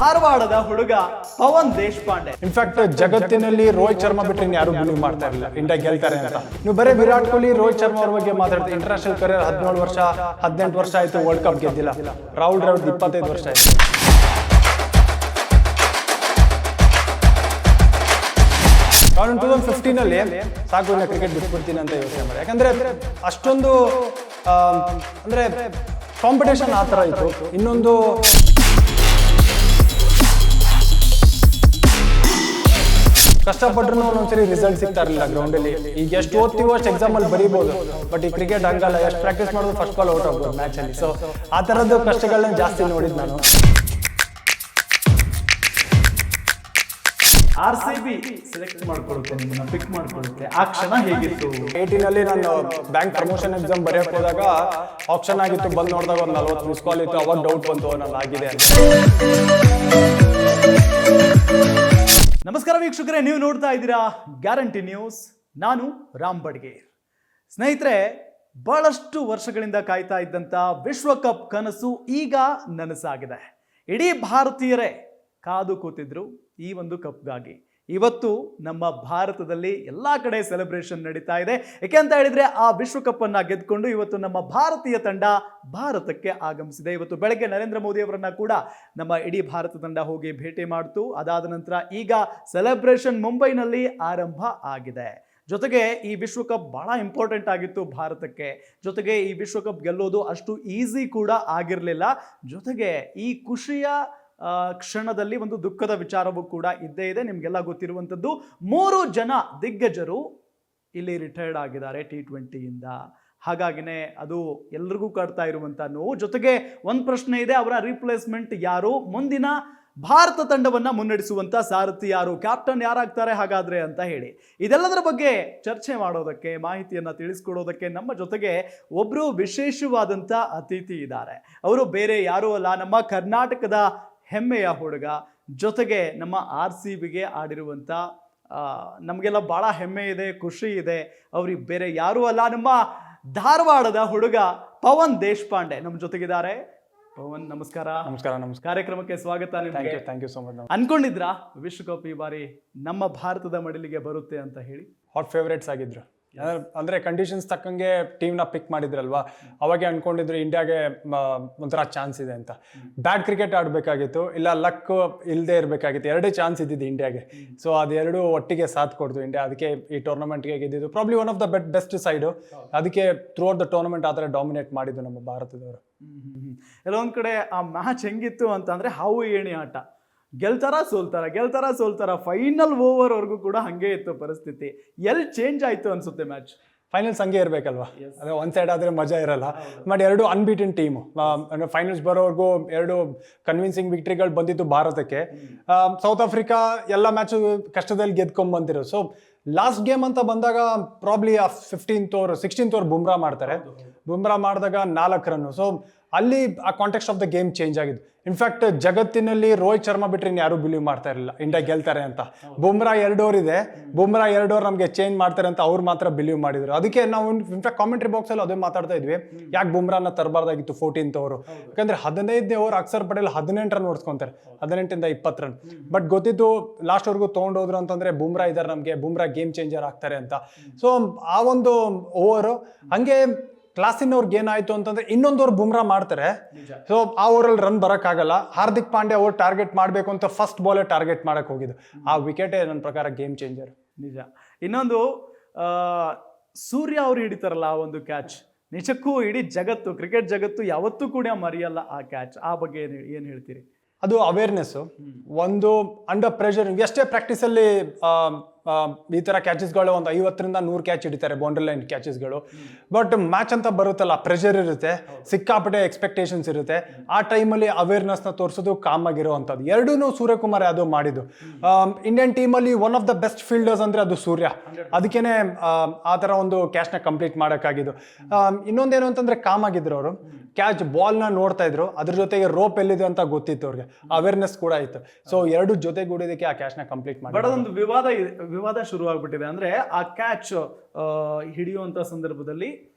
ಧಾರವಾಡದ ಹುಡುಗ ಪವನ್ ದೇಶಪಾಂಡೆ. ಇನ್ಫ್ಯಾಕ್ಟ್ ಜಗತ್ತಿನಲ್ಲಿ ರೋಹಿತ್ ಶರ್ಮಾ ಬಿಟ್ಟರೆ ಯಾರು ಬಿಲೀವ್ ಮಾಡ್ತಾ ಇರಲಿಲ್ಲ ಇಂಡಿಯಾ ಗೆಲ್ತಾರೆ ಅಂತ. ನೀವು ಬರೀ ವಿರಾಟ್ ಕೊಹ್ಲಿ ರೋಹಿತ್ ಶರ್ಮಾ ಅವ್ರ ಬಗ್ಗೆ ಮಾತಾಡ್ತೀವಿ. ಇಂಟರ್ನ್ಯಾಷನಲ್ ಕರಿಯರ್ 17 ವರ್ಷ 18 ವರ್ಷ ಆಯ್ತು, ವರ್ಲ್ಡ್ ಕಪ್ ಗೆದ್ದಿಲ್ಲ. ರಾಹುಲ್ ದ್ರಾವಿಡ್ 25 ವರ್ಷ ಆಯ್ತು. ನಾನು 2015 ಸಾಕು ಇನ್ನು ಕ್ರಿಕೆಟ್ ಬಿಟ್ಬಿಡ್ತೀನಿ ಅಂತ ಯೋಚನೆ ಮಾಡಿ. ಯಾಕಂದ್ರೆ ಅಷ್ಟೊಂದು ಅಂದ್ರೆ ಕಾಂಪಿಟೇಷನ್ ಆ ಥರ ಇತ್ತು. ಇನ್ನೊಂದು ಕಷ್ಟಪಟ್ಟರು ಒಂದೊಂದ್ಸರಿ ರಿಸಲ್ಟ್ ಸಿಗ್ತಾ ಇರಲಿಲ್ಲ ಗ್ರೌಂಡಲ್ಲಿ. ಈಗ ಎಷ್ಟು ಓದ್ತೀವೋ ಅಷ್ಟು ಎಕ್ಸಾಮಲ್ಲಿ ಬರೀಬೋದು, ಬಟ್ ಈ ಕ್ರಿಕೆಟ್ ಹಂಗಲ್ಲ. ಎಷ್ಟು ಪ್ರಾಕ್ಟೀಸ್ ಮಾಡೋದು ಫಸ್ಟ್ ಬಾಲ್ ಔಟ್ ಆಗ್ಬೋದು ಮ್ಯಾಚಲ್ಲಿ. ಸೊ ಆ ಥರದ್ದು ಕಷ್ಟಗಳನ್ನ ಜಾಸ್ತಿ ನೋಡಿದ್ದು ನಾನು. RCB ಸೆಲೆಕ್ಟ್ ಮಾಡ್ಕೊಳ್ಳುತ್ತೆ, ನಿಮ್ಮನ್ನ ಪಿಕ್ ಮಾಡ್ಕೊಳ್ಳುತ್ತೆ. ಆ ಕ್ಷಣ ಹೇಗಿತ್ತು? 18 ನಾನು ಬ್ಯಾಂಕ್ ಪ್ರಮೋಷನ್ ಎಕ್ಸಾಮ್ ಬರೆಯೋಕೆ ಹೋದಾಗ ಆಪ್ಷನ್ ಆಗಿತ್ತು. ಬಂದು ನೋಡಿದಾಗ ಒಂದು 40 ಮಿಸ್ ಕಾಲ್ ಇತ್ತು. ಅವಾಗ ಡೌಟ್ ಬಂತು ನಾನು ಆಗಿದೆ ಅಂತ. ನಮಸ್ಕಾರ ವೀಕ್ಷಕರೇ, ನೀವು ನೋಡ್ತಾ ಇದ್ದೀರಾ ಗ್ಯಾರಂಟಿ ನ್ಯೂಸ್. ನಾನು ರಾಮ್ ಬಡ್ಗೇರ್. ಸ್ನೇಹಿತರೆ, ಬಹಳಷ್ಟು ವರ್ಷಗಳಿಂದ ಕಾಯ್ತಾ ಇದ್ದಂಥ ವಿಶ್ವಕಪ್ ಕನಸು ಈಗ ನನಸಾಗಿದೆ. ಇಡೀ ಭಾರತೀಯರೇ ಕಾದು ಕೂತಿದ್ರು ಈ ಒಂದು ಕಪ್ಗಾಗಿ. ಇವತ್ತು ನಮ್ಮ ಭಾರತದಲ್ಲಿ ಎಲ್ಲ ಕಡೆ ಸೆಲೆಬ್ರೇಷನ್ ನಡೀತಾ ಇದೆ. ಯಾಕೆ ಅಂತ ಹೇಳಿದ್ರೆ ಆ ವಿಶ್ವಕಪ್ ಅನ್ನ ಗೆದ್ಕೊಂಡು ಇವತ್ತು ನಮ್ಮ ಭಾರತೀಯ ತಂಡ ಭಾರತಕ್ಕೆ ಆಗಮಿಸಿದೆ. ಇವತ್ತು ಬೆಳಗ್ಗೆ ನರೇಂದ್ರ ಮೋದಿ ಅವರನ್ನ ಕೂಡ ನಮ್ಮ ಇಡೀ ಭಾರತ ತಂಡ ಹೋಗಿ ಭೇಟಿ ಮಾಡ್ತು. ಅದಾದ ನಂತರ ಈಗ ಸೆಲೆಬ್ರೇಷನ್ ಮುಂಬೈನಲ್ಲಿ ಆರಂಭ ಆಗಿದೆ. ಜೊತೆಗೆ ಈ ವಿಶ್ವಕಪ್ ಬಹಳ ಇಂಪಾರ್ಟೆಂಟ್ ಆಗಿತ್ತು ಭಾರತಕ್ಕೆ. ಜೊತೆಗೆ ಈ ವಿಶ್ವಕಪ್ ಗೆಲ್ಲೋದು ಅಷ್ಟು ಈಸಿ ಕೂಡ ಆಗಿರಲಿಲ್ಲ. ಜೊತೆಗೆ ಈ ಖುಷಿಯ ಕ್ಷಣದಲ್ಲಿ ಒಂದು ದುಃಖದ ವಿಚಾರವೂ ಕೂಡ ಇದ್ದೇ ಇದೆ. ನಿಮಗೆಲ್ಲ ಗೊತ್ತಿರುವಂಥದ್ದು 3 ಜನ ದಿಗ್ಗಜರು ಇಲ್ಲಿ ರಿಟೈರ್ಡ್ ಆಗಿದ್ದಾರೆ T20ಯಿಂದ. ಹಾಗಾಗಿನೇ ಅದು ಎಲ್ರಿಗೂ ಕಾಡ್ತಾ ಇರುವಂಥ ನೋವು. ಜೊತೆಗೆ ಒಂದು ಪ್ರಶ್ನೆ ಇದೆ, ಅವರ ರಿಪ್ಲೇಸ್ಮೆಂಟ್ ಯಾರು? ಮುಂದಿನ ಭಾರತ ತಂಡವನ್ನ ಮುನ್ನಡೆಸುವಂತ ಸಾರಥಿ ಯಾರು? ಕ್ಯಾಪ್ಟನ್ ಯಾರಾಗ್ತಾರೆ ಹಾಗಾದ್ರೆ ಅಂತ ಹೇಳಿ ಇದೆಲ್ಲದರ ಬಗ್ಗೆ ಚರ್ಚೆ ಮಾಡೋದಕ್ಕೆ, ಮಾಹಿತಿಯನ್ನ ತಿಳಿಸ್ಕೊಡೋದಕ್ಕೆ ನಮ್ಮ ಜೊತೆಗೆ ಒಬ್ರು ವಿಶೇಷವಾದಂಥ ಅತಿಥಿ ಇದ್ದಾರೆ. ಅವರು ಬೇರೆ ಯಾರೂ ಅಲ್ಲ, ನಮ್ಮ ಕರ್ನಾಟಕದ ಹೆಮ್ಮೆಯ ಹುಡುಗ. ಜೊತೆಗೆ ನಮ್ಮ RCBಗೆ ಆಡಿರುವಂಥ ನಮಗೆಲ್ಲ ಭಾಳ ಹೆಮ್ಮೆ ಇದೆ, ಖುಷಿ ಇದೆ. ಅವ್ರಿಗೆ ಬೇರೆ ಯಾರೂ ಅಲ್ಲ, ನಮ್ಮ ಧಾರವಾಡದ ಹುಡುಗ ಪವನ್ ದೇಶಪಾಂಡೆ ನಮ್ಮ ಜೊತೆಗಿದ್ದಾರೆ. ಪವನ್ ನಮಸ್ಕಾರ. ನಮಸ್ಕಾರ. ನಮಸ್ಕಾರ. ಕಾರ್ಯಕ್ರಮಕ್ಕೆ ಸ್ವಾಗತ. ನಿಮಗೆ ಥ್ಯಾಂಕ್ ಯು ಸೋ ಮಚ್. ಅನ್ಕೊಂಡಿದ್ರಾ ವಿಶ್ವಕಪ್ ಈ ಬಾರಿ ನಮ್ಮ ಭಾರತದ ಮಡಿಲಿಗೆ ಬರುತ್ತೆ ಅಂತ ಹೇಳಿ? ಹಾಟ್ ಫೇವ್ರೇಟ್ಸ್ ಆಗಿದ್ರು. ಅಂದ್ರೆ ಕಂಡೀಷನ್ಸ್ ತಕ್ಕಂಗೆ ಟೀಮ್ನ ಪಿಕ್ ಮಾಡಿದ್ರಲ್ವಾ, ಅವಾಗೆ ಅನ್ಕೊಂಡಿದ್ರು ಇಂಡಿಯಾಗೆ ಒಂಥರ ಚಾನ್ಸ್ ಇದೆ ಅಂತ. ಬ್ಯಾಡ್ ಕ್ರಿಕೆಟ್ ಆಡಬೇಕಾಗಿತ್ತು, ಇಲ್ಲ ಲಕ್ ಇಲ್ಲದೆ ಇರಬೇಕಾಗಿತ್ತು. ಎರಡೇ ಚಾನ್ಸ್ ಇದ್ದಿದ್ದು ಇಂಡಿಯಾಗೆ. ಸೊ ಅದೆರಡು ಒಟ್ಟಿಗೆ ಸಾಥ್ ಕೊಡ್ತು ಇಂಡಿಯಾ. ಅದಕ್ಕೆ ಈ ಟೂರ್ನಮೆಂಟ್ಗೆ ಗೆದ್ದಿದ್ದು. Probably one of the best side. ಅದಕ್ಕೆ ಥ್ರೂ ಔಟ್ ದ ಟೂರ್ನಮೆಂಟ್ ಆ ಥರ ಡಾಮಿನೇಟ್ ಮಾಡಿದ್ದು ನಮ್ಮ ಭಾರತದವರು. ಎಲ್ಲೊಂದ್ ಕಡೆ ಆ ಮ್ಯಾಚ್ ಹೆಂಗಿತ್ತು ಅಂತಂದ್ರೆ ಹಾವು ಏಣಿ ಆಟ. ಗೆಲ್ತಾರ ಸೋಲ್ತಾರ ಫೈನಲ್ ಓವರ್ ವರ್ಗೂ ಕೂಡ ಹಂಗೆ ಇತ್ತು ಪರಿಸ್ಥಿತಿ. ಎಲ್ಲಿ ಚೇಂಜ್ ಆಯ್ತು ಅನ್ಸುತ್ತೆ ಮ್ಯಾಚ್? ಫೈನಲ್ಸ್ ಹಂಗೆ ಇರಬೇಕಲ್ವಾ, ಅದೇ ಒಂದು ಸೈಡ್ ಆದರೆ ಮಜಾ ಇರಲ್ಲ. ಬಟ್ ಎರಡು ಅನ್ಬೀಟನ್ ಟೀಮು. ಫೈನಲ್ಸ್ ಬರೋವರೆಗೂ 2 ಕನ್ವಿನ್ಸಿಂಗ್ ವಿಕ್ಟ್ರಿಗಳು ಬಂದಿತ್ತು ಭಾರತಕ್ಕೆ. ಸೌತ್ ಆಫ್ರಿಕಾ ಎಲ್ಲ ಮ್ಯಾಚು ಕಷ್ಟದಲ್ಲಿ ಗೆದ್ಕೊಂಡ್ಬಂದಿರೋ. ಸೊ ಲಾಸ್ಟ್ ಗೇಮ್ ಅಂತ ಬಂದಾಗ ಪ್ರಾಬ್ಲಿ ಆ 16th ಓವರ್ ಬುಮ್ರಾ ಮಾಡ್ತಾರೆ. ಬುಮ್ರಾ ಮಾಡಿದಾಗ 4 ರನ್ನು. ಸೊ ಅಲ್ಲಿ ಆ context of the game change ಆಗಿದ್ದು. ಇನ್ಫ್ಯಾಕ್ಟ್ ಜಗತ್ತಿನಲ್ಲಿ ರೋಹಿತ್ ಶರ್ಮಾ ಬಿಟ್ಟರೆ ಯಾರು ಬಿಲೀವ್ ಮಾಡ್ತಾ ಇರಲಿಲ್ಲ ಇಂಡಿಯಾ ಗೆಲ್ತಾರೆ ಅಂತ. ಬುಮ್ರಾ 2 ಓವರ್ ಇದೆ, ಬುಮ್ರಾ 2 ಓವರ್ ನಮಗೆ ಚೇಂಜ್ ಮಾಡ್ತಾರೆ ಅಂತ ಅವ್ರು ಮಾತ್ರ ಬಿಲೀವ್ ಮಾಡಿದ್ರು. ಅದಕ್ಕೆ ನಾವು ಇನ್ಫ್ಯಾಕ್ಟ್ ಕಾಮೆಂಟ್ರಿ ಬಾಕ್ಸಲ್ಲಿ ಅದೇ ಮಾತಾಡ್ತಾ ಇದ್ವಿ, ಯಾಕೆ ಬುಮ್ರಾನ ತರಬಾರ್ದಾಗಿತ್ತು 14th ಓವರು. ಯಾಕಂದ್ರೆ 15ನೇ ಓವರ್ ಅಕ್ಷರ್ ಪಟೇಲ್ 18 ರನ್ ಹೊಡ್ಸ್ಕೊಂತಾರೆ, 18ಇಂದ 20 ರನ್. ಬಟ್ ಗೊತ್ತಿತ್ತು ಲಾಸ್ಟ್ವರೆಗೂ ತೊಗೊಂಡೋದ್ರು ಅಂತಂದ್ರೆ ಬುಮ್ರಾ ಇದ್ದಾರೆ ನಮಗೆ, ಬುಮ್ರಾ ಗೇಮ್ ಚೇಂಜರ್ ಆಗ್ತಾರೆ ಅಂತ. ಸೊ ಆ ಒಂದು ಓವರು ಹಂಗೆ ಕ್ಲಾಸಿನವ್ರಿಗೆ ಏನಾಯ್ತು ಅಂತಂದ್ರೆ ಇನ್ನೊಂದು ಓವರ್ ಬುಮ್ರಾ ಮಾಡ್ತಾರೆ. ಸೊ ಆ ಓವರಲ್ಲಿ ರನ್ ಬರೋಕ್ಕಾಗಲ್ಲ. ಹಾರ್ದಿಕ್ ಪಾಂಡ್ಯ ಓವರ್ ಟಾರ್ಗೆಟ್ ಮಾಡಬೇಕು ಅಂತ ಫಸ್ಟ್ ಬಾಲೇ ಟಾರ್ಗೆಟ್ ಮಾಡಕ್ ಹೋಗಿದ್ದು. ಆ ವಿಕೆಟೇ ನನ್ನ ಪ್ರಕಾರ ಗೇಮ್ ಚೇಂಜರ್. ನಿಜ. ಇನ್ನೊಂದು ಸೂರ್ಯ ಅವರು ಹಿಡಿತಾರಲ್ಲ ಆ ಒಂದು ಕ್ಯಾಚ್, ನಿಜಕ್ಕೂ ಇಡೀ ಜಗತ್ತು, ಕ್ರಿಕೆಟ್ ಜಗತ್ತು ಯಾವತ್ತೂ ಕೂಡ ಮರೆಯಲ್ಲ ಆ ಕ್ಯಾಚ್. ಆ ಬಗ್ಗೆ ಏನು ಹೇಳ್ತೀರಿ? ಅದು ಅವೇರ್ನೆಸ್ಸು. ಒಂದು ಅಂಡರ್ ಪ್ರೆಷರ್ ಎಷ್ಟೇ ಪ್ರಾಕ್ಟೀಸಲ್ಲಿ ಈ ಥರ ಕ್ಯಾಚಸ್ಗಳು ಒಂದು 50ರಿಂದ 100 ಕ್ಯಾಚ್ ಹಿಡಿತಾರೆ, ಬೌಂಡ್ರಿ ಲೈನ್ ಕ್ಯಾಚಸ್ಗಳು. ಬಟ್ ಮ್ಯಾಚ್ ಅಂತ ಬರುತ್ತಲ್ಲ, ಪ್ರೆಷರ್ ಇರುತ್ತೆ, ಸಿಕ್ಕಾಪಟ್ಟೆ ಎಕ್ಸ್ಪೆಕ್ಟೇಷನ್ಸ್ ಇರುತ್ತೆ. ಆ ಟೈಮಲ್ಲಿ ಅವೇರ್ನೆಸ್ನ ತೋರಿಸೋದು, ಕಾಮ್ ಆಗಿರೋ ಅಂಥದ್ದು. ಎರಡೂ ಸೂರ್ಯಕುಮಾರ್ ಯಾದವ್ ಮಾಡಿದ್ದು. ಇಂಡಿಯನ್ ಟೀಮಲ್ಲಿ one of the best fielders ಅಂದರೆ ಅದು ಸೂರ್ಯ. ಅದಕ್ಕೇ ಆ ಥರ ಒಂದು ಕ್ಯಾಚ್ನ ಕಂಪ್ಲೀಟ್ ಮಾಡೋಕ್ಕಾಗಿದ್ದು. ಇನ್ನೊಂದೇನು ಅಂತಂದರೆ ಕಾಮ್ ಆಗಿದ್ರು ಅವರು. ಕ್ಯಾಚ್ ಬಾಲ್ನ ನೋಡ್ತಾ ಇದ್ರು, ಅದ್ರ ಜೊತೆಗೆ ರೋಪ್ ಎಲ್ಲಿದೆ ಅಂತ ಗೊತ್ತಿತ್ತು ಅವ್ರಿಗೆ, ಅವೇರ್ನೆಸ್ ಕೂಡ ಇತ್ತು. ಸೊ ಎರಡು ಜೊತೆಗೂಡಿದಕ್ಕೆ ಆ ಕ್ಯಾಚ್ನ ಕಂಪ್ಲೀಟ್ ಮಾಡಿ. ಬಟ್ ಅದೊಂದು ವಿವಾದ ಶುರು ಆಗ್ಬಿಟ್ಟಿದೆ. ಅಂದ್ರೆ ಆ ಕ್ಯಾಚ್ ಹಿಡಿಯುವಂತ ಸಂದರ್ಭದಲ್ಲಿ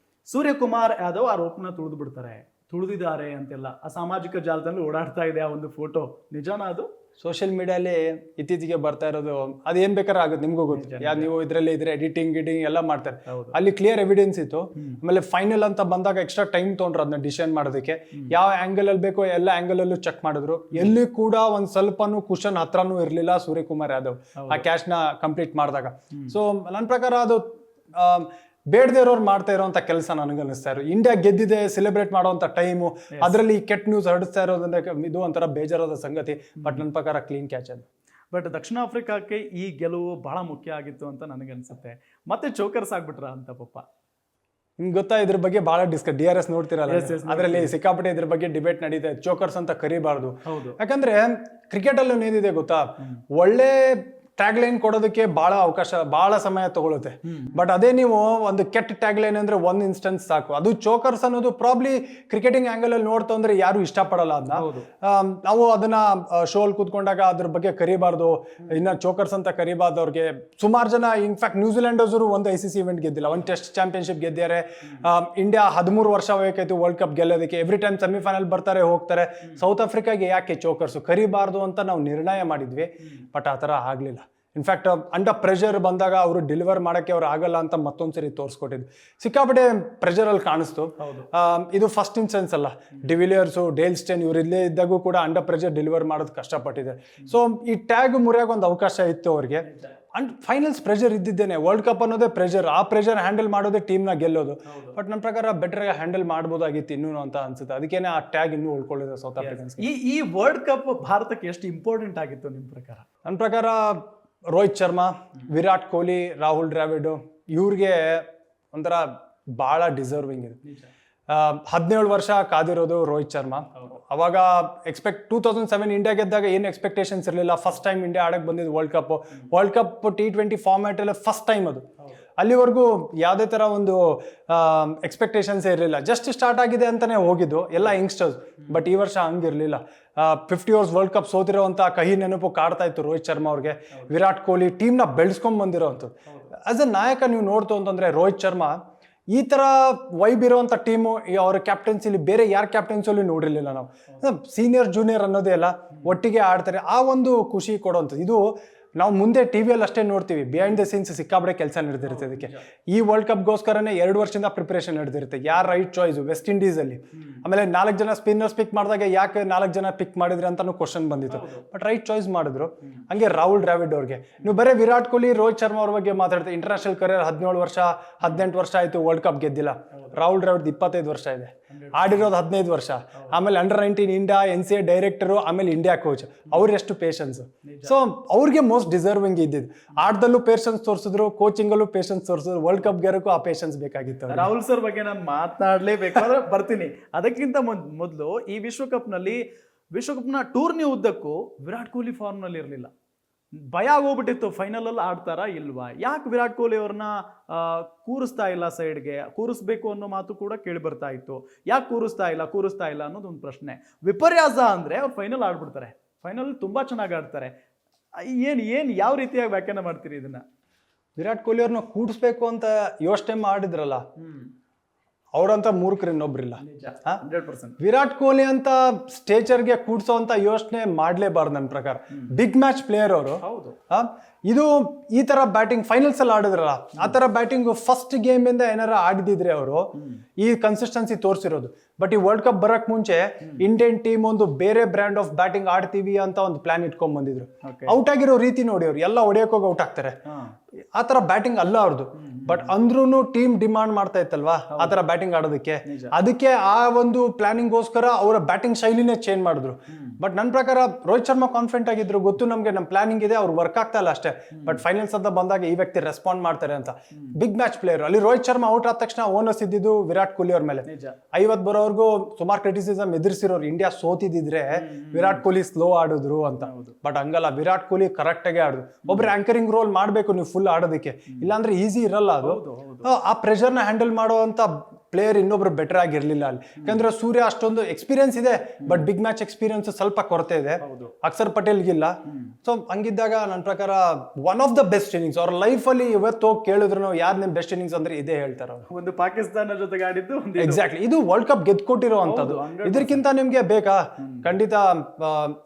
ಸೂರ್ಯಕುಮಾರ್ ಯಾದವ್ ಆ ರೋಪ್ನ ತುಳಿದು ಬಿಡ್ತಾರೆ. ತುಳಿದಿದ್ದಾರೆ ಅಂತೆಲ್ಲ ಆ ಸಾಮಾಜಿಕ ಜಾಲದಲ್ಲಿ ಓಡಾಡ್ತಾ ಇದೆ ಆ ಒಂದು ಫೋಟೋ, ನಿಜಾನ ಅದು? ಸೋಷಿಯಲ್ ಮೀಡಿಯಾಲಿ ಇತ್ತೀಚೆಗೆ ಬರ್ತಾ ಇರೋದು ಅದು ಏನ್ ಬೇಕಾದ್ರೂ ಆಗುತ್ತೆ, ನಿಮ್ಗೂ ಗೊತ್ತು. ಯಾರು ನೀವು ಇದ್ರಲ್ಲಿ ಇದ್ರೆ ಎಡಿಟಿಂಗ್ ಎಲ್ಲ ಮಾಡ್ತಾರೆ, ಅಲ್ಲಿ ಕ್ಲಿಯರ್ ಎವಿಡೆನ್ಸ್ ಇತ್ತು. ಆಮೇಲೆ ಫೈನಲ್ ಅಂತ ಬಂದಾಗ ಎಕ್ಸ್ಟ್ರಾ ಟೈಮ್ ತೊಗೊಂಡ್ರು ಅದನ್ನ ಡಿಸೈನ್ ಮಾಡೋದಕ್ಕೆ. ಯಾವ ಆಂಗಲ್ ಅಲ್ಲಿ ಬೇಕೋ ಎಲ್ಲ ಆಂಗಲ್ ಅಲ್ಲೂ ಚೆಕ್ ಮಾಡಿದ್ರು. ಎಲ್ಲಿ ಕೂಡ ಒಂದ್ ಸ್ವಲ್ಪನೂ ಕುಶನ್ ಹತ್ರನೂ ಇರ್ಲಿಲ್ಲ ಸೂರ್ಯಕುಮಾರ್ ಯಾದವ್ ಆ ಕ್ಯಾಶ್ ನ ಕಂಪ್ಲೀಟ್ ಮಾಡಿದಾಗ. ಸೊ ನನ್ನ ಪ್ರಕಾರ ಅದು ಬೇಡದೇ ಇರೋರು ಮಾಡ್ತಾ ಇರೋಂಥ ಕೆಲಸ ನನಗೆ ಅನಿಸ್ತಾ ಇರೋ. ಇಂಡಿಯಾ ಗೆದ್ದಿದೆ ಸೆಲೆಬ್ರೇಟ್ ಮಾಡುವಂಥ ಟೈಮು, ಅದರಲ್ಲಿ ಕೆಟ್ಟ ನ್ಯೂಸ್ ಹರಡಿಸ್ತಾ ಇರೋದಂದ್ರೆ ಇದು ಒಂಥರ ಬೇಜಾರಾದ ಸಂಗತಿ. ಬಟ್ ನನ್ನ ಪ್ರಕಾರ ಕ್ಲೀನ್ ಕ್ಯಾಚ್ ಅದು. ಬಟ್ ದಕ್ಷಿಣ ಆಫ್ರಿಕಾಕ್ಕೆ ಈ ಗೆಲುವು ಬಹಳ ಮುಖ್ಯ ಆಗಿತ್ತು ಅಂತ ನನಗನ್ಸುತ್ತೆ. ಮತ್ತೆ ಚೋಕರ್ಸ್ ಆಗ್ಬಿಟ್ರ ಅಂತ ಪಾಪ. ನಿಮ್ಗೆ ಗೊತ್ತಾ ಇದ್ರ ಬಗ್ಗೆ ಬಹಳ DRS ನೋಡ್ತಿರಲ್ಲ, ಅದರಲ್ಲಿ ಸಿಕ್ಕಾಪಟ್ಟೆ ಇದ್ರ ಬಗ್ಗೆ ಡಿಬೇಟ್ ನಡೀತಾ ಇದೆ. ಚೋಕರ್ಸ್ ಅಂತ ಕರಿಬಾರ್ದು, ಯಾಕಂದ್ರೆ ಕ್ರಿಕೆಟ್ ಅಲ್ಲಿ ಏನಿದೆ ಗೊತ್ತಾ, ಒಳ್ಳೆ ಟ್ಯಾಗ್ ಲೈನ್ ಕೊಡೋದಕ್ಕೆ ಬಹಳ ಸಮಯ ತಗೊಳುತ್ತೆ. ಬಟ್ ಅದೇ ನೀವು ಒಂದು ಕೆಟ್ಟ ಟ್ಯಾಗ್ ಲೈನ್ ಅಂದ್ರೆ ಒಂದ್ ಇನ್ಸ್ಟೆನ್ಸ್ ಸಾಕು. ಅದು ಚೋಕರ್ಸ್ ಅನ್ನೋದು ಪ್ರಾಬ್ಲಿ ಕ್ರಿಕೆಟಿಂಗ್ ಆಂಗಲ್ ಅಲ್ಲಿ ನೋಡ್ತಾ ಅಂದ್ರೆ ಯಾರು ಇಷ್ಟಪಡಲ್ಲ ಅದನ್ನ. ನಾವು ಅದನ್ನ ಶೋ ಅಲ್ಲಿ ಕೂತ್ಕೊಂಡಾಗ ಅದ್ರ ಬಗ್ಗೆ ಕರಿಬಾರ್ದು, ಇನ್ನ ಚೋಕರ್ಸ್ ಅಂತ ಕರಿಬಾರ್ದು ಅವ್ರಿಗೆ. ಸುಮಾರು ಜನ ಇನ್ಫ್ಯಾಕ್ಟ್ ನ್ಯೂಜಿಲೆಂಡರ್ಸ್ ಒಂದು ICC ಇವೆಂಟ್ ಗೆದ್ದಿಲ್ಲ, ಒಂದು ಟೆಸ್ಟ್ ಚಾಂಪಿಯನ್ಶಿಪ್ ಗೆದ್ದಿದ್ದಾರೆ. ಇಂಡಿಯಾ 13 ವರ್ಷ ಬೇಕಾಯ್ತು ವರ್ಲ್ಡ್ ಕಪ್ ಗೆಲ್ಲೋದಕ್ಕೆ. ಎವ್ರಿ ಟೈಮ್ ಸೆಮಿಫೈನಲ್ ಬರ್ತಾರೆ ಹೋಗ್ತಾರೆ. ಸೌತ್ ಆಫ್ರಿಕಾಗೆ ಯಾಕೆ ಚೋಕರ್ಸ್ ಕರಿಬಾರ್ದು ಅಂತ ನಾವು ನಿರ್ಣಯ ಮಾಡಿದ್ವಿ, ಬಟ್ ಆ ತರ ಆಗ್ಲಿಲ್ಲ. ಇನ್ಫ್ಯಾಕ್ಟ್ ಅಂಡರ್ ಪ್ರೆಷರ್ ಬಂದಾಗ ಅವರು ಡೆಲಿವರ್ ಮಾಡಕ್ಕೆ ಅವ್ರು ಆಗಲ್ಲ ಅಂತ ಮತ್ತೊಂದ್ಸರಿ ತೋರಿಸ್ಕೊಟ್ಟಿದ್ದು. ಸಿಕ್ಕಾಪಟ್ಟೆ ಪ್ರೆಷರ್ ಅಲ್ಲಿ ಕಾಣಿಸ್ತು. ಇದು ಫಸ್ಟ್ ಇನ್ಸ್ಟೆನ್ಸ್ ಅಲ್ಲ. ಡಿವಿಲಿಯರ್ಸು, ಡೇಲ್ ಸ್ಟೇನ್ ಇವ್ರು ಇಲ್ಲೇ ಇದ್ದಾಗೂ ಕೂಡ ಅಂಡರ್ ಪ್ರೆಷರ್ ಡೆಲಿವರ್ ಮಾಡೋದು ಕಷ್ಟಪಟ್ಟಿದೆ. ಸೊ ಈ ಟ್ಯಾಗ್ ಮುರಿಯಾಗ ಒಂದು ಅವಕಾಶ ಇತ್ತು ಅವ್ರಿಗೆ. ಅಂಡ್ ಫೈನಲ್ಸ್ ಪ್ರೆಷರ್ ಇದ್ದಿದ್ದೇನೆ. ವರ್ಲ್ಡ್ ಕಪ್ ಅನ್ನೋದೇ ಪ್ರೆಷರ್. ಆ ಪ್ರೆಷರ್ ಹ್ಯಾಂಡಲ್ ಮಾಡೋದೇ ಟೀಮ್ನ ಗೆಲ್ಲೋದು. ಬಟ್ ನನ್ನ ಪ್ರಕಾರ ಬೆಟರ್ ಹ್ಯಾಂಡಲ್ ಮಾಡ್ಬೋದಾಗಿತ್ತು ಇನ್ನೂ ಅಂತ ಅನ್ಸುತ್ತೆ. ಅದಕ್ಕೇನೆ ಆ ಟ್ಯಾಗ್ ಇನ್ನೂ ಉಳ್ಕೊಳ್ಳಿದೆ ಸೌತ್ ಆಫ್ರಿಕನ್ಸ್. ಈ ವರ್ಲ್ಡ್ ಕಪ್ ಭಾರತಕ್ಕೆ ಎಷ್ಟು ಇಂಪಾರ್ಟೆಂಟ್ ಆಗಿತ್ತು ನಿಮ್ಮ ಪ್ರಕಾರ? ನನ್ನ ಪ್ರಕಾರ ರೋಹಿತ್ ಶರ್ಮಾ, ವಿರಾಟ್ ಕೊಹ್ಲಿ, ರಾಹುಲ್ ದ್ರಾವಿಡ್ ಇವ್ರಿಗೆ ಒಂಥರ ಬಹಳ ಡಿಸರ್ವಿಂಗ್ ಇದೆ. 17 ವರ್ಷ ಕಾದಿರೋದು ರೋಹಿತ್ ಶರ್ಮಾ. ಅವಾಗ 2007 ಇಂಡಿಯಾ ಗೆದ್ದಾಗ ಏನು ಎಕ್ಸ್ಪೆಕ್ಟೇಷನ್ಸ್ ಇರಲಿಲ್ಲ. ಫಸ್ಟ್ ಟೈಮ್ ಇಂಡಿಯಾ ಆಡಕ್ಕೆ ಬಂದಿದ್ದು ವರ್ಲ್ಡ್ ಕಪ್ T20 ಫಾರ್ಮ್ಯಾಟ್ ಅಲ್ಲಿ ಫಸ್ಟ್ ಟೈಮ್ ಅದು. ಅಲ್ಲಿವರೆಗೂ ಯಾವುದೇ ಥರ ಒಂದು ಎಕ್ಸ್ಪೆಕ್ಟೇಷನ್ಸೇ ಇರಲಿಲ್ಲ. ಜಸ್ಟ್ ಸ್ಟಾರ್ಟ್ ಆಗಿದೆ ಅಂತಲೇ ಹೋಗಿದ್ದು ಎಲ್ಲ ಯಂಗ್ಸ್ಟರ್ಸ್. ಬಟ್ ಈ ವರ್ಷ ಹಂಗಿರಲಿಲ್ಲ. 50 ಓವರ್ಸ್ ವರ್ಲ್ಡ್ ಕಪ್ ಸೋತಿರೋವಂಥ ಕಹಿ ನೆನಪು ಕಾಡ್ತಾ ಇತ್ತು ರೋಹಿತ್ ಶರ್ಮಾ ಅವ್ರಿಗೆ. ವಿರಾಟ್ ಕೊಹ್ಲಿ ಟೀಮ್ನ ಬೆಳೆಸ್ಕೊಂಡ್ ಬಂದಿರೋವಂಥದ್ದು. ಆಸ್ ಎ ನಾಯಕ ನೀವು ನೋಡ್ತು ಅಂತಂದ್ರೆ ರೋಹಿತ್ ಶರ್ಮಾ ಈ ಥರ ವೈಬ್ ಇರೋವಂಥ ಟೀಮು ಅವ್ರ ಕ್ಯಾಪ್ಟನ್ಸಿಲಿ ಬೇರೆ ಯಾರ ಕ್ಯಾಪ್ಟನ್ಸಿಯಲ್ಲಿ ನೋಡಿರಲಿಲ್ಲ ನಾವು. ಸೀನಿಯರ್ ಜೂನಿಯರ್ ಅನ್ನೋದೇ ಅಲ್ಲ, ಒಟ್ಟಿಗೆ ಆಡ್ತಾರೆ. ಆ ಒಂದು ಖುಷಿ ಕೊಡೋವಂಥದ್ದು. ಇದು ನಾವು ಮುಂದೆ ಟಿವಿಯಲ್ಲಿ ಅಷ್ಟೇ ನೋಡ್ತೀವಿ, ಬಿಹೈಂಡ್ ದ ಸೀನ್ಸ್ ಸಿಕ್ಕಾಪಟ್ಟೆ ಕೆಲಸ ನಡೆದಿರುತ್ತೆ. ಅದಕ್ಕೆ ಈ ವರ್ಲ್ಡ್ ಕಪ್ಗೋಸ್ಕರನೇ 2 ವರ್ಷದಿಂದ ಪ್ರಿಪರೇಷನ್ ನಡೆದಿರುತ್ತೆ. ಯಾರು ರೈಟ್ ಚಾಯ್ಸು ವೆಸ್ಟ್ ಇಂಡೀಸಲ್ಲಿ. ಆಮೇಲೆ 4 ಜನ ಸ್ಪಿನ್ನರ್ಸ್ ಪಿಕ್ ಮಾಡಿದಾಗ ಯಾಕೆ 4 ಜನ ಪಿಕ್ ಮಾಡಿದ್ರೆ ಅಂತಾನು ಕ್ವಶನ್ ಬಂದಿತ್ತು. ಬಟ್ ರೈಟ್ ಚಾಯ್ಸ್ ಮಾಡಿದ್ರು. ಹಂಗೆ ರಾಹುಲ್ ದ್ರಾವಿಡ್ ಅವ್ರಿಗೆ ನೀವು ಬರೀ ವಿರಾಟ್ ಕೊಹ್ಲಿ, ರೋಹಿತ್ ಶರ್ಮಾ ಅವ್ರ ಬಗ್ಗೆ ಮಾತಾಡ್ತೀವಿ. ಇಂಟರ್ನ್ಯಾಷನಲ್ ಕರಿಯರ್ 17 ವರ್ಷ 18 ವರ್ಷ ಆಯಿತು, ವರ್ಲ್ಡ್ ಕಪ್ ಗೆದ್ದಿಲ್ಲ. ರಾಹುಲ್ ದ್ರಾವಿಡ್ 25 ವರ್ಷ ಇದೆ, ಆಡಿರೋದು 15 ವರ್ಷ. ಆಮೇಲೆ ಅಂಡರ್-19 ಇಂಡಿಯಾ NCA ಡೈರೆಕ್ಟರು, ಆಮೇಲೆ ಇಂಡಿಯಾ ಕೋಚ್. ಅವ್ರೆಷ್ಟು ಪೇಷನ್ಸ್. ಸೊ ಅವ್ರಿಗೆ ಮೋಸ್ಟ್ ಡಿಸರ್ವಿಂಗ್ ಇದ್ದಿದ್ದು. ಆಟದಲ್ಲೂ ಪೇಷನ್ಸ್ ತೋರಿಸಿದ್ರು, ಕೋಚಿಂಗಲ್ಲೂ ಪೇಷನ್ಸ್ ತೋರಿಸಿದ್ರು. ವರ್ಲ್ಡ್ ಕಪ್ ಗೆರಕ್ಕೂ ಆ ಪೇಷನ್ಸ್ ಬೇಕಾಗಿತ್ತು. ರಾಹುಲ್ ಸರ್ ಬಗ್ಗೆ ನಾನು ಮಾತನಾಡಲೇಬೇಕಾದ್ರೆ ಬರ್ತೀನಿ. ಅದಕ್ಕಿಂತ ಮೊದಲು ಈ ವಿಶ್ವಕಪ್ನ ಟೂರ್ನಿ ಉದ್ದಕ್ಕೂ ವಿರಾಟ್ ಕೊಹ್ಲಿ ಫಾರ್ಮ್ ನಲ್ಲಿ ಇರಲಿಲ್ಲ. ಭಯ ಆಗೋಗ್ಬಿಟ್ಟಿತ್ತು ಫೈನಲ್ ಅಲ್ಲಿ ಆಡ್ತಾರಾ ಇಲ್ವಾ. ಯಾಕೆ ವಿರಾಟ್ ಕೊಹ್ಲಿ ಅವ್ರನ್ನ ಕೂರಿಸ್ತಾ ಇಲ್ಲ ಸೈಡ್ಗೆ? ಕೂರಿಸ್ಬೇಕು ಅನ್ನೋ ಮಾತು ಕೂಡ ಕೇಳಿ ಬರ್ತಾ ಇತ್ತು. ಯಾಕೆ ಕೂರಿಸ್ತಾ ಇಲ್ಲ ಅನ್ನೋದು ಒಂದು ಪ್ರಶ್ನೆ. ವಿಪರ್ಯಾಸ ಅಂದ್ರೆ ಅವ್ರು ಫೈನಲ್ ಆಡ್ಬಿಡ್ತಾರೆ. ಫೈನಲ್ ತುಂಬಾ ಚೆನ್ನಾಗಿ ಆಡ್ತಾರೆ. ಏನ್ ಯಾವ ರೀತಿಯಾಗಿ ವ್ಯಾಖ್ಯಾನ ಮಾಡ್ತೀರಿ ಇದನ್ನ? ವಿರಾಟ್ ಕೊಹ್ಲಿ ಅವ್ರನ್ನ ಕೂಡಿಸ್ಬೇಕು ಅಂತ ಯೋಚನೆ ಮಾಡಿದ್ರಲ್ಲ, ಅವ್ರಂತ ಮೂರ್ಖರು ಇನ್ನೊಬ್ರಿಲ್ಲ. 100%. ವಿರಾಟ್ ಕೊಹ್ಲಿ ಅಂತ ಸ್ಟೇಚರ್ಗೆ ಕೂಡ್ಸೋ ಅಂತ ಯೋಚನೆ ಮಾಡ್ಲೇಬಾರ್ದು ನನ್ನ ಪ್ರಕಾರ. ಬಿಗ್ ಮ್ಯಾಚ್ ಪ್ಲೇಯರ್ ಅವರು. ಇದು ಈ ತರ ಬ್ಯಾಟಿಂಗ್ ಫೈನಲ್ಸ್ ಅಲ್ಲಿ ಆಡಿದ್ರಲ್ಲ, ಆ ತರ ಬ್ಯಾಟಿಂಗ್ ಫಸ್ಟ್ ಗೇಮ್ ಇಂದ ಏನಾರ ಆಡಿದಿದ್ರೆ ಅವರು ಈ ಕನ್ಸಿಸ್ಟೆನ್ಸಿ ತೋರಿಸಿರೋದು. ಬಟ್ ಈ ವರ್ಲ್ಡ್ ಕಪ್ ಬರಕ್ ಮುಂಚೆ ಇಂಡಿಯನ್ ಟೀಮ್ ಒಂದು ಬೇರೆ ಬ್ರ್ಯಾಂಡ್ ಆಫ್ ಬ್ಯಾಟಿಂಗ್ ಆಡ್ತೀವಿ ಅಂತ ಒಂದು ಪ್ಲಾನ್ ಇಟ್ಕೊಂಡ್ ಬಂದಿದ್ರು. ಔಟ್ ಆಗಿರೋ ರೀತಿ ನೋಡಿ, ಅವ್ರು ಎಲ್ಲ ಹೊಡೆಯಕ್ ಹೋಗಿ ಔಟ್ ಆಗ್ತಾರೆ. ಆ ತರ ಬ್ಯಾಟಿಂಗ್ ಅಲ್ಲ ಅವ್ರದ್ದು. ಬಟ್ ಅಂದ್ರೂ ಟೀಮ್ ಡಿಮಾಂಡ್ ಮಾಡ್ತಾ ಇತ್ತಲ್ವಾ ಆ ತರ ಬ್ಯಾಟಿಂಗ್ ಆಡೋದಕ್ಕೆ. ಅದಕ್ಕೆ ಆ ಒಂದು ಪ್ಲಾನಿಂಗ್ ಗೋಸ್ಕರ ಅವರ ಬ್ಯಾಟಿಂಗ್ ಶೈಲಿನೇ ಚೇಂಜ್ ಮಾಡಿದ್ರು. ಬಟ್ ನನ್ನ ಪ್ರಕಾರ ರೋಹಿತ್ ಶರ್ಮಾ ಕಾನ್ಫಿಡೆಂಟ್ ಆಗಿದ್ರು. ಗೊತ್ತು ನಮ್ಗೆ ನಮ್ಮ ಪ್ಲಾನಿಂಗ್ ಇದೆ, ಅವ್ರು ವರ್ಕ್ ಆಗ್ತಾ ಇಲ್ಲ ಅಷ್ಟೇ. ಬಟ್ ಫೈನಲ್ಸ್ ಅಂತ ಬಂದಾಗ ಈ ವ್ಯಕ್ತಿ ರೆಸ್ಪಾಂಡ್ ಮಾಡ್ತಾರೆ ಅಂತ. Big match player. ಅಲ್ಲಿ ರೋಹಿತ್ ಶರ್ಮಾ ಔಟ್ ಆದ ತಕ್ಷಣ ಓನರ್ಸ್ ಇದ್ದಿದ್ದು ವಿರಾಟ್ ಕೊಹ್ಲಿ ಅವ್ರ ಮೇಲೆ. 50 ಬರೋವರೆಗೂ ಸುಮಾರು ಕ್ರಿಟಿಸಿಸಮ್ ಎದುರಿಸಿರೋರು. ಇಂಡಿಯಾ ಸೋತಿದ್ರೆ ವಿರಾಟ್ ಕೊಹ್ಲಿ ಸ್ಲೋ ಆಡಿದ್ರು ಅಂತ. ಬಟ್ ಹಂಗಲ್ಲ, ವಿರಾಟ್ ಕೊಹ್ಲಿ ಕರೆಕ್ಟ್ ಆಗಿ ಆಡಿದ್ರು. ಒಬ್ರು ಆಂಕರಿಂಗ್ ರೋಲ್ ಮಾಡ್ಬೇಕು ನೀವು ಫುಲ್ ಆಡೋದಕ್ಕೆ, ಇಲ್ಲಾಂದ್ರೆ ಈಸಿ ಇರಲ್ಲ ಅದು. ಆ ಪ್ರೆಷರ್ ನ ಹ್ಯಾಂಡಲ್ ಮಾಡೋ ಅಂತ ಪ್ಲೇಯರ್ ಇನ್ನೊಬ್ರು ಬೆಟರ್ ಆಗಿರ್ಲಿಲ್ಲ ಅಲ್ಲಿ. ಯಾಕಂದ್ರೆ ಸೂರ್ಯ ಅಷ್ಟೊಂದು ಎಕ್ಸ್ಪೀರಿಯನ್ಸ್ ಇದೆ, ಬಟ್ ಬಿಗ್ ಮ್ಯಾಚ್ ಎಕ್ಸ್ಪೀರಿಯನ್ಸ್ ಸ್ವಲ್ಪ ಕೊರತೆ ಇದೆ, ಅಕ್ಷರ್ ಪಟೇಲ್ಗಿಲ್ಲ. ಸೊ ಹಂಗಿದ್ದಾಗ ನನ್ನ ಪ್ರಕಾರ one of the best innings ಅವ್ರ ಲೈಫ್ ಅಲ್ಲಿ ಇವತ್ತು ಕೇಳಿದ್ರು ಯಾರು ನಿಮ್ ಬೆಸ್ಟ್ ಇನ್ನಿಂಗ್ಸ್ ಅಂದ್ರೆ ಇದೇ ಹೇಳ್ತಾರ. ಒಂದು ಪಾಕಿಸ್ತಾನ ಜೊತೆಗೆ ಆಡಿದ್ದು ಎಕ್ಸಾಕ್ಟ್ಲಿ, ಇದು ವರ್ಲ್ಡ್ ಕಪ್ ಗೆದ್ಕೊಟ್ಟಿರೋ ಅಂತದ್ದು. ಇದಕ್ಕಿಂತ ನಿಮ್ಗೆ ಬೇಕಾ? ಖಂಡಿತ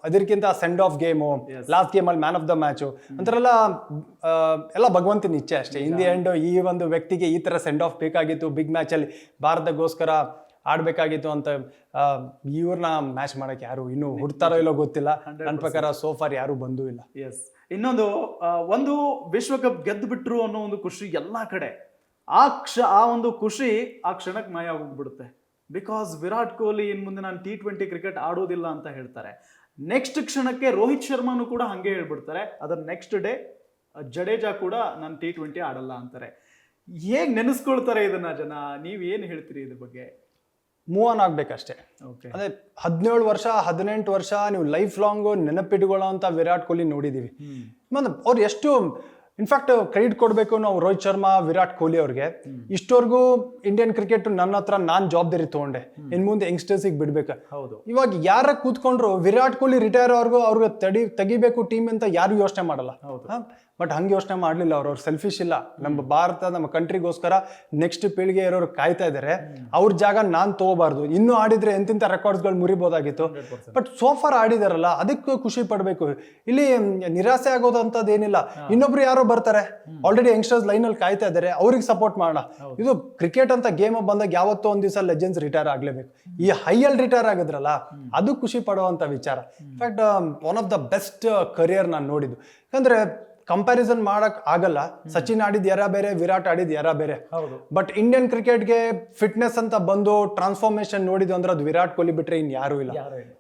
ಅದಕ್ಕಿಂತ send off game, last game ಅಲ್ಲಿ ಮ್ಯಾನ್ ಆಫ್ ದ ಮ್ಯಾಚ್ ಅಂತಾರೆಲ್ಲ ಎಲ್ಲ ಭಗವಂತನ ಇಚ್ಛೆ ಅಷ್ಟೇ. ಇನ್ ದಿ ಎಂಡ್ ಈ ಒಂದು ವ್ಯಕ್ತಿಗೆ ಈ ತರ ಸೆಂಡ್ ಆಫ್ ಬೇಕಾಗಿತ್ತು, ಬಿಗ್ ಮ್ಯಾಚ್ ಅಲ್ಲಿ ಭಾರತಗೋಸ್ಕರ ಆಡ್ಬೇಕಾಗಿತ್ತು ಅಂತ. ಇವ್ರನ್ನ ಮ್ಯಾಚ್ ಮಾಡಕ್ಕೆ ಯಾರು ಇನ್ನು ಹುಡ್ತಾರೋ ಇಲ್ಲೋ ಗೊತ್ತಿಲ್ಲ. ನನ್ನ ಪ್ರಕಾರ ಸೋಫಾರ್ ಯಾರು ಬಂದೂ ಇಲ್ಲ. ಎಸ್, ಇನ್ನೊಂದು ಒಂದು ವಿಶ್ವಕಪ್ ಗೆದ್ದು ಬಿಟ್ರು ಅನ್ನೋ ಒಂದು ಖುಷಿ ಎಲ್ಲಾ ಕಡೆ. ಆ ಒಂದು ಖುಷಿ ಆ ಕ್ಷಣಕ್ಕೆ ಮಾಯ ಹೋಗ್ಬಿಡುತ್ತೆ. ಬಿಕಾಸ್ ವಿರಾಟ್ ಕೊಹ್ಲಿ ಇನ್ ಮುಂದೆ ನಾನು T20 ಕ್ರಿಕೆಟ್ ಆಡೋದಿಲ್ಲ ಅಂತ ಹೇಳ್ತಾರೆ. ನೆಕ್ಸ್ಟ್ ಕ್ಷಣಕ್ಕೆ ರೋಹಿತ್ ಶರ್ಮಾನು ಕೂಡ ಹಂಗೆ ಹೇಳ್ಬಿಡ್ತಾರೆ. ಅದರ ನೆಕ್ಸ್ಟ್ ಡೇ ಜಡೇಜಾ ಕೂಡ ನಾನು T20 ಆಡಲ್ಲ ಅಂತಾರೆ. ಹೇಗ್ ನೆನೆಸ್ಕೊಳ್ತಾರೆ ಇದನ್ನ ಜನ? ನೀವ್ ಏನ್ ಹೇಳ್ತೀರಿ ಇದ್ರ ಬಗ್ಗೆ? ಮೂವ್ ಆನ್ ಆಗ್ಬೇಕಷ್ಟೇ. ಅದೇ 17 ವರ್ಷ 18 ವರ್ಷ ನೀವು ಲೈಫ್ ಲಾಂಗ್ ನೆನಪಿಟ್ಕೊಳ್ಳೋ ಅಂತ ವಿರಾಟ್ ಕೊಹ್ಲಿ ನೋಡಿದೀವಿ. ಅವ್ರು ಎಷ್ಟು ಇನ್ಫ್ಯಾಕ್ಟ್ ಕ್ರೆಡಿಟ್ ಕೊಡಬೇಕು ನಾವು ರೋಹಿತ್ ಶರ್ಮಾ, ವಿರಾಟ್ ಕೊಹ್ಲಿ ಅವ್ರಿಗೆ. ಇಷ್ಟವರೆಗೂ ಇಂಡಿಯನ್ ಕ್ರಿಕೆಟ್ ನನ್ನ ಹತ್ರ ನಾನ್ ಜವಾಬ್ದಾರಿ ತಗೊಂಡೆ, ಇನ್ ಮುಂದೆ ಯಂಗ್ಸ್ಟರ್ಸಿಗೆ ಬಿಡ್ಬೇಕು. ಇವಾಗ ಯಾರ ಕೂತ್ಕೊಂಡ್ರು ವಿರಾಟ್ ಕೊಹ್ಲಿ ರಿಟೈರ್ ಅವ್ರಿಗೆ ತೆಗಿಬೇಕು ಟೀಮ್ ಅಂತ ಯಾರು ಯೋಚನೆ ಮಾಡಲ್ಲ. ಬಟ್ ಹಂಗೆ ಯೋಚನೆ ಮಾಡ್ಲಿಲ್ಲ ಅವ್ರು ಸೆಲ್ಫಿಶ್ ಇಲ್ಲ. ನಮ್ಮ ಭಾರತ ನಮ್ಮ ಕಂಟ್ರಿಗೋಸ್ಕರ ನೆಕ್ಸ್ಟ್ ಪೀಳಿಗೆ ಇರೋರು ಕಾಯ್ತಾ ಇದಾರೆ. ಅವ್ರ ಜಾಗ ನಾನ್ ತಗೋಬಾರ್ದು. ಇನ್ನೂ ಆಡಿದ್ರೆ ಎಂತಿಂತ ರೆಕಾರ್ಡ್ಸ್ಗಳು ಮುರಿಬೋದಾಗಿತ್ತು. ಬಟ್ ಸೋಫಾರ್ ಆಡಿದಾರಲ್ಲ, ಅದಕ್ಕೆ ಖುಷಿ ಪಡ್ಬೇಕು. ಇಲ್ಲಿ ನಿರಾಸೆ ಆಗೋದಂತದ್ದು ಏನಿಲ್ಲ. ಇನ್ನೊಬ್ರು ಯಾರೋ ಬರ್ತಾರೆ, ಆಲ್ರೆಡಿ ಯಂಗ್ಸ್ಟರ್ಸ್ ಲೈನ್ ಅಲ್ಲಿ ಕಾಯ್ತಾ ಇದಾರೆ, ಅವ್ರಿಗೆ ಸಪೋರ್ಟ್ ಮಾಡೋಣ. ಇದು ಕ್ರಿಕೆಟ್ ಅಂತ ಗೇಮ್ ಬಂದಾಗ ಯಾವತ್ತೋ ಒಂದ್ ದಿವಸ ಲೆಜೆಂಡ್ಸ್ ರಿಟೈರ್ ಆಗ್ಲೇಬೇಕು. ಈ ಹೈಯಲ್ಲಿ ರಿಟೈರ್ ಆಗಿದ್ರಲ್ಲ, ಅದು ಖುಷಿ ಪಡುವಂತ ವಿಚಾರ. In fact one of the best career ನಾನು ನೋಡಿದ್ದು. ಯಾಕಂದ್ರೆ ಕಂಪ್ಯಾರಿಸನ್ ಮಾಡಕ್ ಆಗಲ್ಲ. ಸಚಿನ್ ಆಡಿದ್ ಯಾರ ಬೇರೆ, ವಿರಾಟ್ ಆಡಿದ್ ಯಾರ ಬೇರೆ. ಬಟ್ ಇಂಡಿಯನ್ ಕ್ರಿಕೆಟ್ಗೆ ಫಿಟ್ನೆಸ್ ಅಂತ ಬಂದು ಟ್ರಾನ್ಸ್ಫಾರ್ಮೇಶನ್ ನೋಡಿದ್ದು ಅಂದ್ರೆ ಅದು ವಿರಾಟ್ ಕೊಹ್ಲಿ ಬಿಟ್ರೆ ಇನ್ ಯಾರು ಇಲ್ಲ.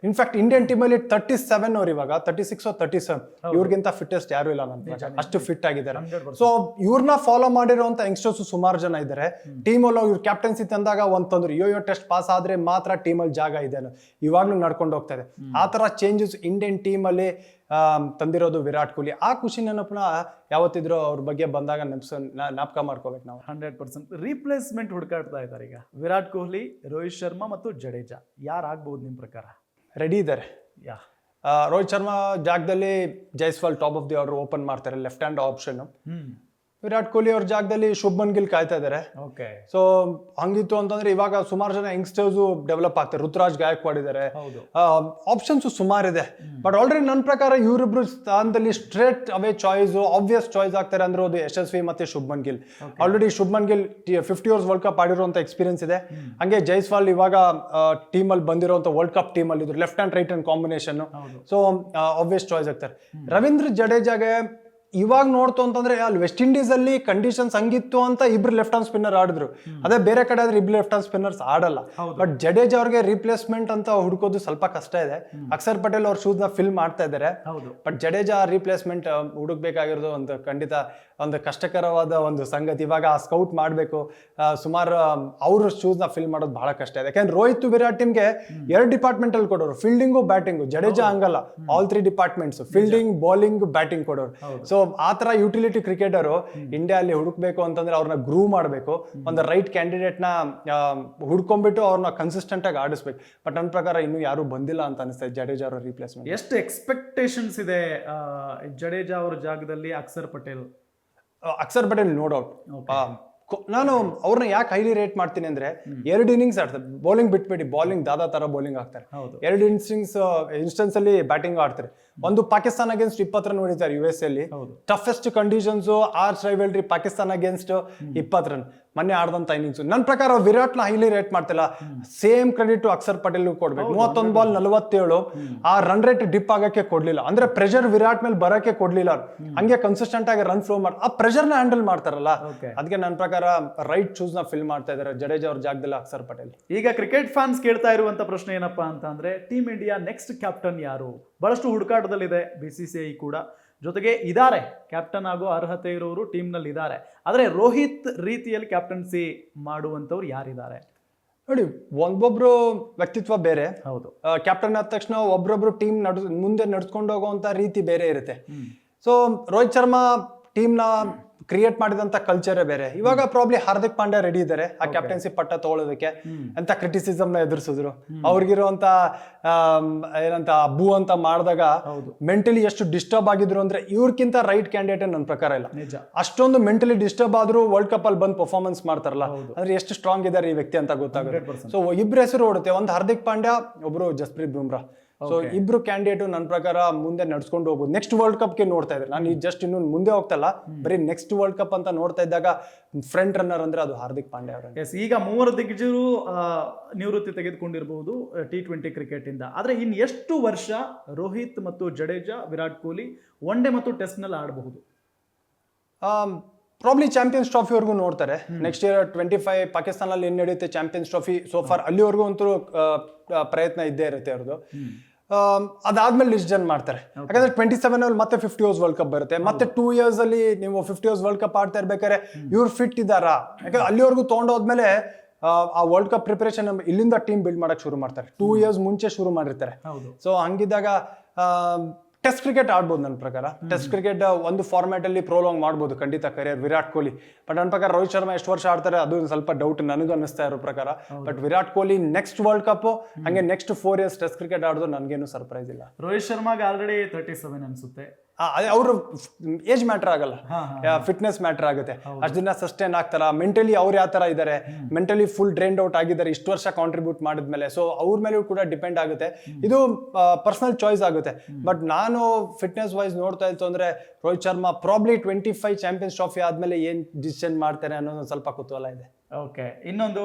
ಇನ್ಫ್ಯಾಕ್ಟ್ ಇಂಡಿಯನ್ ಟೀಮ್ ಅಲ್ಲಿ 37 ಅವ್ರು ಇವಾಗ 36 or 37 ಇವ್ರಿಗಿಂತ ಫಿಟ್ಟೆಸ್ಟ್ ಯಾರು ಇಲ್ಲ ನನ್ನ ಪ್ರಕಾರ. ಅಷ್ಟು ಫಿಟ್ ಆಗಿದ್ದಾರೆ. ಸೊ ಇವ್ರನ್ನ ಫಾಲೋ ಮಾಡಿರುವಂತ ಯಂಗ್ಸ್ಟರ್ಸ್ ಸುಮಾರು ಜನ ಇದ್ದಾರೆ. ಟೀಮ್ ಅಲ್ಲಿ ಇವ್ರ ಕ್ಯಾಪ್ಟನ್ಸಿ ತಂದಾಗ ಒಂತಂದ್ರು ಯೋಯೋ ಟೆಸ್ಟ್ ಪಾಸ್ ಆದ್ರೆ ಮಾತ್ರ ಟೀಮ್ ಅಲ್ಲಿ ಜಾಗ ಇದೆ, ಇವಾಗ್ಲೂ ನಡ್ಕೊಂಡು ಹೋಗ್ತಾ ಇದೆ. ಆ ತರ ಚೇಂಜಸ್ ಇಂಡಿಯನ್ ಟೀಮ್ ಅಲ್ಲಿ ತಂದಿರೋದು ವಿರಾಟ್ ಕೊಹ್ಲಿ. ಆ ಖುಷಿ ನೆನಪನ್ನ ಯಾವತ್ತಿದ್ರು ಅವ್ರ ಬಗ್ಗೆ ಬಂದಾಗ ಜ್ಞಾಪಕ ಮಾಡ್ಕೋಬೇಕು ನಾವು. 100% ರೀಪ್ಲೇಸ್ಮೆಂಟ್ ಹುಡುಕಾಡ್ತಾ ಇದ್ದಾರೆ ಈಗ. ವಿರಾಟ್ ಕೊಹ್ಲಿ, ರೋಹಿತ್ ಶರ್ಮಾ ಮತ್ತು ಜಡೇಜಾ ಯಾರಾಗ್ಬಹುದು ನಿಮ್ ಪ್ರಕಾರ? ರೆಡಿ ಇದ್ದಾರೆ. ರೋಹಿತ್ ಶರ್ಮಾ ಜಾಗದಲ್ಲಿ Jaiswal top of the order open ಮಾಡ್ತಾರೆ, left hand option. Virat Kohli ಅವ್ರ ಜಾಗದಲ್ಲಿ ಶುಭ್ಮನ್ ಗಿಲ್ ಕಾಯ್ತಾ ಇದಾರೆ. ಸೊ ಹಂಗಿತ್ತು ಅಂತಂದ್ರೆ ಇವಾಗ ಸುಮಾರು ಜನ ಯಂಗ್ಸ್ಟರ್ಸ್ ಡೆವಲಪ್ ಆಗ್ತಾರೆ. ಋತುರಾಜ್ ಗಾಯಕ್ವಾಡ್ ಇದಾರೆ, ಆಪ್ಷನ್ಸ್ ಸುಮಾರಿದೆ. ಬಟ್ ಆಲ್ರೆಡಿ ನನ್ನ ಪ್ರಕಾರ ಇವರಿಬ್ರು ಸ್ಥಾನದಲ್ಲಿ straight away choice, obvious choice ಆಗ್ತಾರೆ ಅಂದ್ರೆ ಅದು ಯಶಸ್ವಿ ಮತ್ತೆ Shubman Gill. Already Shubman Gill 50 overs world cup ಆಡಿರುವಂತ ಎಕ್ಸ್ಪೀರಿಯನ್ಸ್ ಇದೆ. ಹಂಗೆ ಜೈಸ್ವಾಲ್ ಇವಾಗ ಟೀಮ್ ಅಲ್ಲಿ ಬಂದಿರುವಂತ ವರ್ಲ್ಡ್ ಕಪ್ ಟೀಮ್ ಅಲ್ಲಿ ಇದ್ರು, left hand right hand combination. So obvious choice ಆಗ್ತಾರೆ. ರವೀಂದ್ರ ಜಡೇಜಾಗೆ ಇವಾಗ ನೋಡ್ತು ಅಂತಂದ್ರೆ ಅಲ್ಲಿ ವೆಸ್ಟ್ ಇಂಡೀಸ್ ಅಲ್ಲಿ ಕಂಡೀಷನ್ಸ್ ಹಂಗಿತ್ತು ಅಂತ ಇಬ್ರು ಲೆಫ್ಟ್ ಹ್ಯಾಂಡ್ ಸ್ಪಿನ್ನರ್ ಆಡಿದ್ರು. ಅದೇ ಬೇರೆ ಕಡೆ ಆದ್ರೆ ಇಬ್ರು ಲೆಫ್ಟ್ ಹ್ಯಾಂಡ್ ಸ್ಪಿನ್ನರ್ಸ್ ಆಡಲ್ಲ. ಬಟ್ ಜಡೇಜಾ ಅವ್ರಿಗೆ ರೀಪ್ಲೇಸ್ಮೆಂಟ್ ಅಂತ ಹುಡುಕೋದು ಸ್ವಲ್ಪ ಕಷ್ಟ ಇದೆ. ಅಕ್ಷರ್ ಪಟೇಲ್ ಅವ್ರ ಶೂಸ್ ನ ಫಿಲ್ ಮಾಡ್ತಾ ಇದ್ದಾರೆ. ಬಟ್ ಜಡೇಜಾ ರೀಪ್ಲೇಸ್ಮೆಂಟ್ ಹುಡುಕ್ಬೇಕಾಗಿರೋದು ಒಂದು ಖಂಡಿತ ಒಂದು ಕಷ್ಟಕರವಾದ ಒಂದು ಸಂಗತಿ. ಇವಾಗ ಸ್ಕೌಟ್ ಮಾಡಬೇಕು, ಸುಮಾರು ಅವ್ರ ಶೂಸ್ ನ ಫಿಲ್ ಮಾಡೋದು ಬಹಳ ಕಷ್ಟ ಇದೆ. ಯಾಕಂದ್ರೆ ರೋಹಿತ್ ವಿರಾಟ್ ಟೀಮ್ಗೆ 2 ಡಿಪಾರ್ಟ್ಮೆಂಟ್ ಅಲ್ಲಿ ಕೊಡೋರು, ಫೀಲ್ಡಿಂಗು ಬ್ಯಾಟಿಂಗು. ಜಡೇಜಾ ಹಂಗಲ್ಲ, all 3 departments, fielding, bowling, batting ಕೊಡೋರು. ಸೊ ಆ ತರ ಯುಟಿಲಿಟಿ ಕ್ರಿಕೆಟರು ಇಂಡಿಯಾ ಅಲ್ಲಿ ಹುಡುಕ್ಬೇಕು ಅಂತಂದ್ರೆ ಅವ್ರನ್ನ ಗ್ರೂ ಮಾಡಬೇಕು, ಒಂದು ರೈಟ್ ಕ್ಯಾಂಡಿಡೇಟ್ ನ ಹುಡ್ಕೊಂಡ್ಬಿಟ್ಟು ಅವ್ರನ್ನ ಕನ್ಸಿಸ್ಟೆಂಟ್ ಆಗಿ ಆಡಿಸ್ಬೇಕು. ಬಟ್ ನನ್ನ ಪ್ರಕಾರ ಇನ್ನೂ ಯಾರು ಬಂದಿಲ್ಲ ಅಂತ ಅನಿಸ್ತದೆ ಜಡೇಜಾ ಅವರ ರೀಪ್ಲೇಸ್ಮೆಂಟ್. ಎಷ್ಟು ಎಕ್ಸ್ಪೆಕ್ಟೇಷನ್ಸ್ ಇದೆ ಜಡೇಜಾ ಅವ್ರ ಜಾಗದಲ್ಲಿ ಅಕ್ಷರ್ ಪಟೇಲ್? Akshar Patel no doubt. ನಾನು ಅವ್ರನ್ನ ಯಾಕೆ ಹೈಲಿ ರೇಟ್ ಮಾಡ್ತೀನಿ ಅಂದ್ರೆ 2 ಇನ್ನಿಂಗ್ಸ್ ಆಡ್ತಾರೆ. ಬೌಲಿಂಗ್ ಬಿಟ್ಬಿಡಿ, ಬೌಲಿಂಗ್ ದಾದಾ ತರ ಬೌಲಿಂಗ್ ಆಗ್ತಾರೆ. 2 ಇನ್ಸ್ಟೆನ್ಸ್ ಅಲ್ಲಿ ಬ್ಯಾಟಿಂಗ್ ಆಡ್ತಾರೆ. ಒಂದು ಪಾಕಿಸ್ತಾನ ಅಗೇನ್ಸ್ಟ್ 20 ರನ್ ಹೊಡಿತಾರೆ US ಅಲ್ಲಿ. Toughest conditions, arch rivalry Pakistan against 20 run ಮೊನ್ನೆ ಆಡದಂತ ಇನ್ನಿಂಗ್ಸ್. ನನ್ನ ಪ್ರಕಾರ ವಿರಾಟ್ ನ ಹೈಲಿ ರೇಟ್ ಮಾಡ್ತಿಲ್ಲ. ಸೇಮ್ ಕ್ರೆಡಿಟ್ ಅಕ್ಷರ್ ಪಟೇಲ್ ಕೊಡ್ಬೇಕು. 31 ಬಾಲ್ 47, ಆ ರನ್ ರೇಟ್ ಡಿಪ್ ಆಗಕ್ಕೆ ಕೊಡ್ಲಿಲ್ಲ. ಅಂದ್ರೆ ಪ್ರೆಷರ್ ವಿರಾಟ್ ಮೇಲೆ ಬರಕ್ಕೆ ಕೊಡ್ಲಿಲ್ಲ. ಹಂಗೆ ಕನ್ಸಿಸ್ಟೆಂಟ್ ಆಗಿ ರನ್ ಫ್ಲೋ ಮಾಡಿ ಆ ಪ್ರೆಷರ್ ನ ಹ್ಯಾಂಡಲ್ ಮಾಡ್ತಾರಲ್ಲ, ಅದಕ್ಕೆ ನನ್ನ ಪ್ರಕಾರ ರೈಟ್ ಶೂಸ್ ನ ಫಿಲ್ ಮಾಡ್ತಾ ಇದಾರೆ ಜಡೇಜಾ ಅವ್ರ ಜಾಗದಲ್ಲಿ ಅಕ್ಷರ್ ಪಟೇಲ್. ಈಗ ಕ್ರಿಕೆಟ್ ಫ್ಯಾನ್ಸ್ ಕೇಳ್ತಾ ಇರುವಂತ ಪ್ರಶ್ನೆ ಏನಪ್ಪಾ ಅಂತ ಅಂದ್ರೆ, ಟೀಮ್ ಇಂಡಿಯಾ ನೆಕ್ಸ್ಟ್ ಕ್ಯಾಪ್ಟನ್ ಯಾರು? ಬಹಳಷ್ಟು ಹುಡುಕಾಟದಲ್ಲಿದೆ. BCCI ಕೂಡ ಜೊತೆಗೆ ಇದ್ದಾರೆ, ಕ್ಯಾಪ್ಟನ್ ಆಗೋ ಅರ್ಹತೆ ಇರೋರು ಟೀಮ್ ನಲ್ಲಿ ಇದ್ದಾರೆ. ಆದ್ರೆ ರೋಹಿತ್ ರೀತಿಯಲ್ಲಿ ಕ್ಯಾಪ್ಟನ್ಸಿ ಮಾಡುವಂತವ್ರು ಯಾರಿದ್ದಾರೆ ನೋಡಿ? ಒಬ್ಬೊಬ್ರು ವ್ಯಕ್ತಿತ್ವ ಬೇರೆ. ಹೌದು, ಕ್ಯಾಪ್ಟನ್ ಆದ ತಕ್ಷಣ ಒಬ್ರೊಬ್ರು ಟೀಮ್ ಮುಂದೆ ನಡ್ಸ್ಕೊಂಡು ಹೋಗುವಂತ ರೀತಿ ಬೇರೆ ಇರುತ್ತೆ. ಸೊ ರೋಹಿತ್ ಶರ್ಮಾ ಟೀಮ್ ನ ಕ್ರಿಯೇಟ್ ಮಾಡಿದಂತ ಕಲ್ಚರೇ ಬೇರೆ. ಇವಾಗ ಪ್ರಾಬ್ಲಿ ಹಾರ್ದಿಕ್ ಪಾಂಡ್ಯ ರೆಡಿ ಇದ್ದಾರೆ ಆ ಕ್ಯಾಪ್ಟನ್ಸಿ ಪಟ್ಟ ತಗೊಳ್ಳೋದಕ್ಕೆ ಅಂತ ಕ್ರಿಟಿಸಿಸಮ್ ನ ಎದುರಿಸಿದ್ರು. ಅವ್ರಿಗಿರುವಂತ ಏನಂತ ಬೂ ಅಂತ ಮಾಡಿದಾಗ ಮೆಂಟಲಿ ಎಷ್ಟು ಡಿಸ್ಟರ್ಬ್ ಆಗಿದ್ರು ಅಂದ್ರೆ ಇವ್ರಕ್ಕಿಂತ ರೈಟ್ ಕ್ಯಾಂಡಿಡೇಟ್ ನನ್ನ ಪ್ರಕಾರ ಇಲ್ಲ. ಅಷ್ಟೊಂದು ಮೆಂಟಲಿ ಡಿಸ್ಟರ್ಬ್ ಆದ್ರೂ ವರ್ಲ್ಡ್ ಕಪ್ ಅಲ್ಲಿ ಬಂದು ಪರ್ಫಾರ್ಮೆನ್ಸ್ ಮಾಡ್ತಾರಲ್ಲ, ಅಂದ್ರೆ ಎಷ್ಟು ಸ್ಟ್ರಾಂಗ್ ಇದಾರೆ ಈ ವ್ಯಕ್ತಿ ಅಂತ ಗೊತ್ತಾಗುತ್ತೆ. ಸೊ ಇಬ್ರು ಹೆಸರು ಓಡುತ್ತೆ, ಒಂದು ಹಾರ್ದಿಕ್ ಪಾಂಡ್ಯ, ಒಬ್ರು ಜಸ್ಪ್ರೀತ್ ಬುಮ್ರಾ. ಸೊ ಇಬ್ರು ಕ್ಯಾಂಡಿಡೇಟ್ ನನ್ನ ಪ್ರಕಾರ ಮುಂದೆ ನಡ್ಸ್ಕೊಂಡು ಹೋಗ್ಬೋದು. ನೆಕ್ಸ್ಟ್ ವರ್ಲ್ಡ್ ಕಪ್ಗೆ ನೋಡ್ತಾ ಇದ್ದಾರೆ ನಾನು, ಜಸ್ಟ್ ಇನ್ನು ಮುಂದೆ ಹೋಗ್ತಲ್ಲ, ಬರೀ ನೆಕ್ಸ್ಟ್ ವರ್ಲ್ಡ್ ಕಪ್ ಅಂತ ನೋಡ್ತಾ ಇದ್ದಾಗ ಫ್ರಂಟ್ ರನ್ನರ್ ಅಂದ್ರೆ ಅದು ಹಾರ್ದಿಕ್ ಪಾಂಡ್ಯ ಅವರು. ಎಸ್, ಈಗ ಮೂವರು ದಿಗ್ಗಜರು ನಿವೃತ್ತಿ ತೆಗೆದುಕೊಂಡಿರಬಹುದು T20 ಕ್ರಿಕೆಟ್ ಇಂದ. ಆದ್ರೆ ಇನ್ ಎಷ್ಟು ವರ್ಷ ರೋಹಿತ್ ಮತ್ತು ಜಡೇಜಾ, ವಿರಾಟ್ ಕೊಹ್ಲಿ ಒನ್ ಡೇ ಮತ್ತು ಟೆಸ್ಟ್ ನಲ್ಲಿ ಆಡಬಹುದು? ಪ್ರಾಬ್ಲಿ ಚಾಂಪಿಯನ್ಸ್ ಟ್ರಾಫಿವರೆಗೂ ನೋಡ್ತಾರೆ. ನೆಕ್ಸ್ಟ್ ಇಯರ್ 25 ಪಾಕಿಸ್ತಾನಲ್ಲಿ ಏನ್ ನಡೆಯುತ್ತೆ ಚಾಂಪಿಯನ್ಸ್ ಟ್ರಾಫಿ, ಸೋ ಫಾರ್ ಅಲ್ಲಿವರೆಗೂ ಅಂತೂ ಪ್ರಯತ್ನ ಇದ್ದೇ ಇರುತ್ತೆ ಅವ್ರದ್ದು. ಅದಾದ್ಮೇಲೆ ಡಿಸಿಷನ್ ಮಾಡ್ತಾರೆ. ಯಾಕಂದ್ರೆ 27 ಅಲ್ಲಿ ಮತ್ತೆ 50 ಓವರ್ಸ್ ವರ್ಲ್ಡ್ ಕಪ್ ಬರುತ್ತೆ. ಮತ್ತೆ 2 years ಅಲ್ಲಿ ನೀವು 50 ಓವರ್ಸ್ ವರ್ಲ್ಡ್ ಕಪ್ ಆಡ್ತಾ ಇರ್ಬೇಕಾದ್ರೆ ಇವ್ರು ಫಿಟ್ ಇದ್ದಾರಾ? ಯಾಕಂದ್ರೆ ಅಲ್ಲಿವರೆಗೂ ತೊಗೊಂಡೋದ್ಮೇಲೆ ಆ ವರ್ಲ್ಡ್ ಕಪ್ ಪ್ರಿಪರೇಷನ್ ಇಲ್ಲಿಂದ ಟೀಮ್ ಬಿಲ್ಡ್ ಮಾಡಕ್ ಶುರು ಮಾಡ್ತಾರೆ. 2 years ಮುಂಚೆ ಶುರು ಮಾಡಿರ್ತಾರೆ. ಸೊ ಹಂಗಿದ್ದಾಗ ಟೆಸ್ಟ್ ಕ್ರಿಕೆಟ್ ಆಡ್ಬೋದು ನನ್ನ ಪ್ರಕಾರ. ಟೆಸ್ಟ್ ಕ್ರಿಕೆಟ್ ಒಂದು ಫಾರ್ಮ್ಯಾಟ್ ಅಲ್ಲಿ ಪ್ರೋಲಾಂಗ್ ಮಾಡ್ಬೋದು ಖಂಡಿತ ಕರಿಯರ್ ವಿರಾಟ್ ಕೊಹ್ಲಿ. ಬಟ್ ನನ್ನ ಪ್ರಕಾರ ರೋಹಿತ್ ಶರ್ಮಾ ಎಷ್ಟು ವರ್ಷ ಆಡ್ತಾರೆ ಅದು ಸ್ವಲ್ಪ ಡೌಟ್ ನನಗೂ ಅನ್ನಿಸ್ತಾ ಇರೋ ಪ್ರಕಾರ. But Virat Kohli next world cup ಹಂಗೆ ನೆಕ್ಸ್ಟ್ 4 years ಟೆಸ್ಟ್ ಕ್ರಿಕೆಟ್ ಆಡೋದು ನನಗೇನು ಸರ್ಪ್ರೈಸ್ ಇಲ್ಲ. ರೋಹಿತ್ ಶರ್ಮಾಗೆ ಆಲ್ರೆಡಿ 37 ಅನ್ಸುತ್ತೆ. ಅವರು ಏಜ್ ಮ್ಯಾಟರ್ ಆಗಲ್ಲ, ಫಿಟ್ನೆಸ್ ಮ್ಯಾಟರ್ ಆಗುತ್ತೆ. ಅಷ್ಟು ದಿನ ಸಸ್ಟೈನ್ ಆಗ್ತಾರ, ಮೆಂಟಲಿ ಅವ್ರು ಯಾವ ತರ ಇದಾರೆ, ಮೆಂಟಲಿ ಫುಲ್ ಡ್ರೈನ್ಡ್ ಔಟ್ ಆಗಿದ್ದಾರೆ ಇಷ್ಟು ವರ್ಷ ಕಾಂಟ್ರಿಬ್ಯೂಟ್ ಮಾಡಿದ್ಮೇಲೆ. ಸೊ ಅವ್ರ ಮೇಲೂ ಕೂಡ ಡಿಪೆಂಡ್ ಆಗುತ್ತೆ. ಇದು ಪರ್ಸನಲ್ ಚಾಯ್ಸ್ ಆಗುತ್ತೆ. ಬಟ್ ನಾನು ಫಿಟ್ನೆಸ್ ವೈಸ್ ನೋಡ್ತಾ ಇತ್ತು ಅಂದ್ರೆ Rohit Sharma probably 25 champions trophy ಆದ್ಮೇಲೆ ಏನ್ ಡಿಸಿಷನ್ ಮಾಡ್ತಾರೆ ಅನ್ನೋದು ಸ್ವಲ್ಪ ಕುತೂಹಲ ಇದೆ. ಓಕೆ,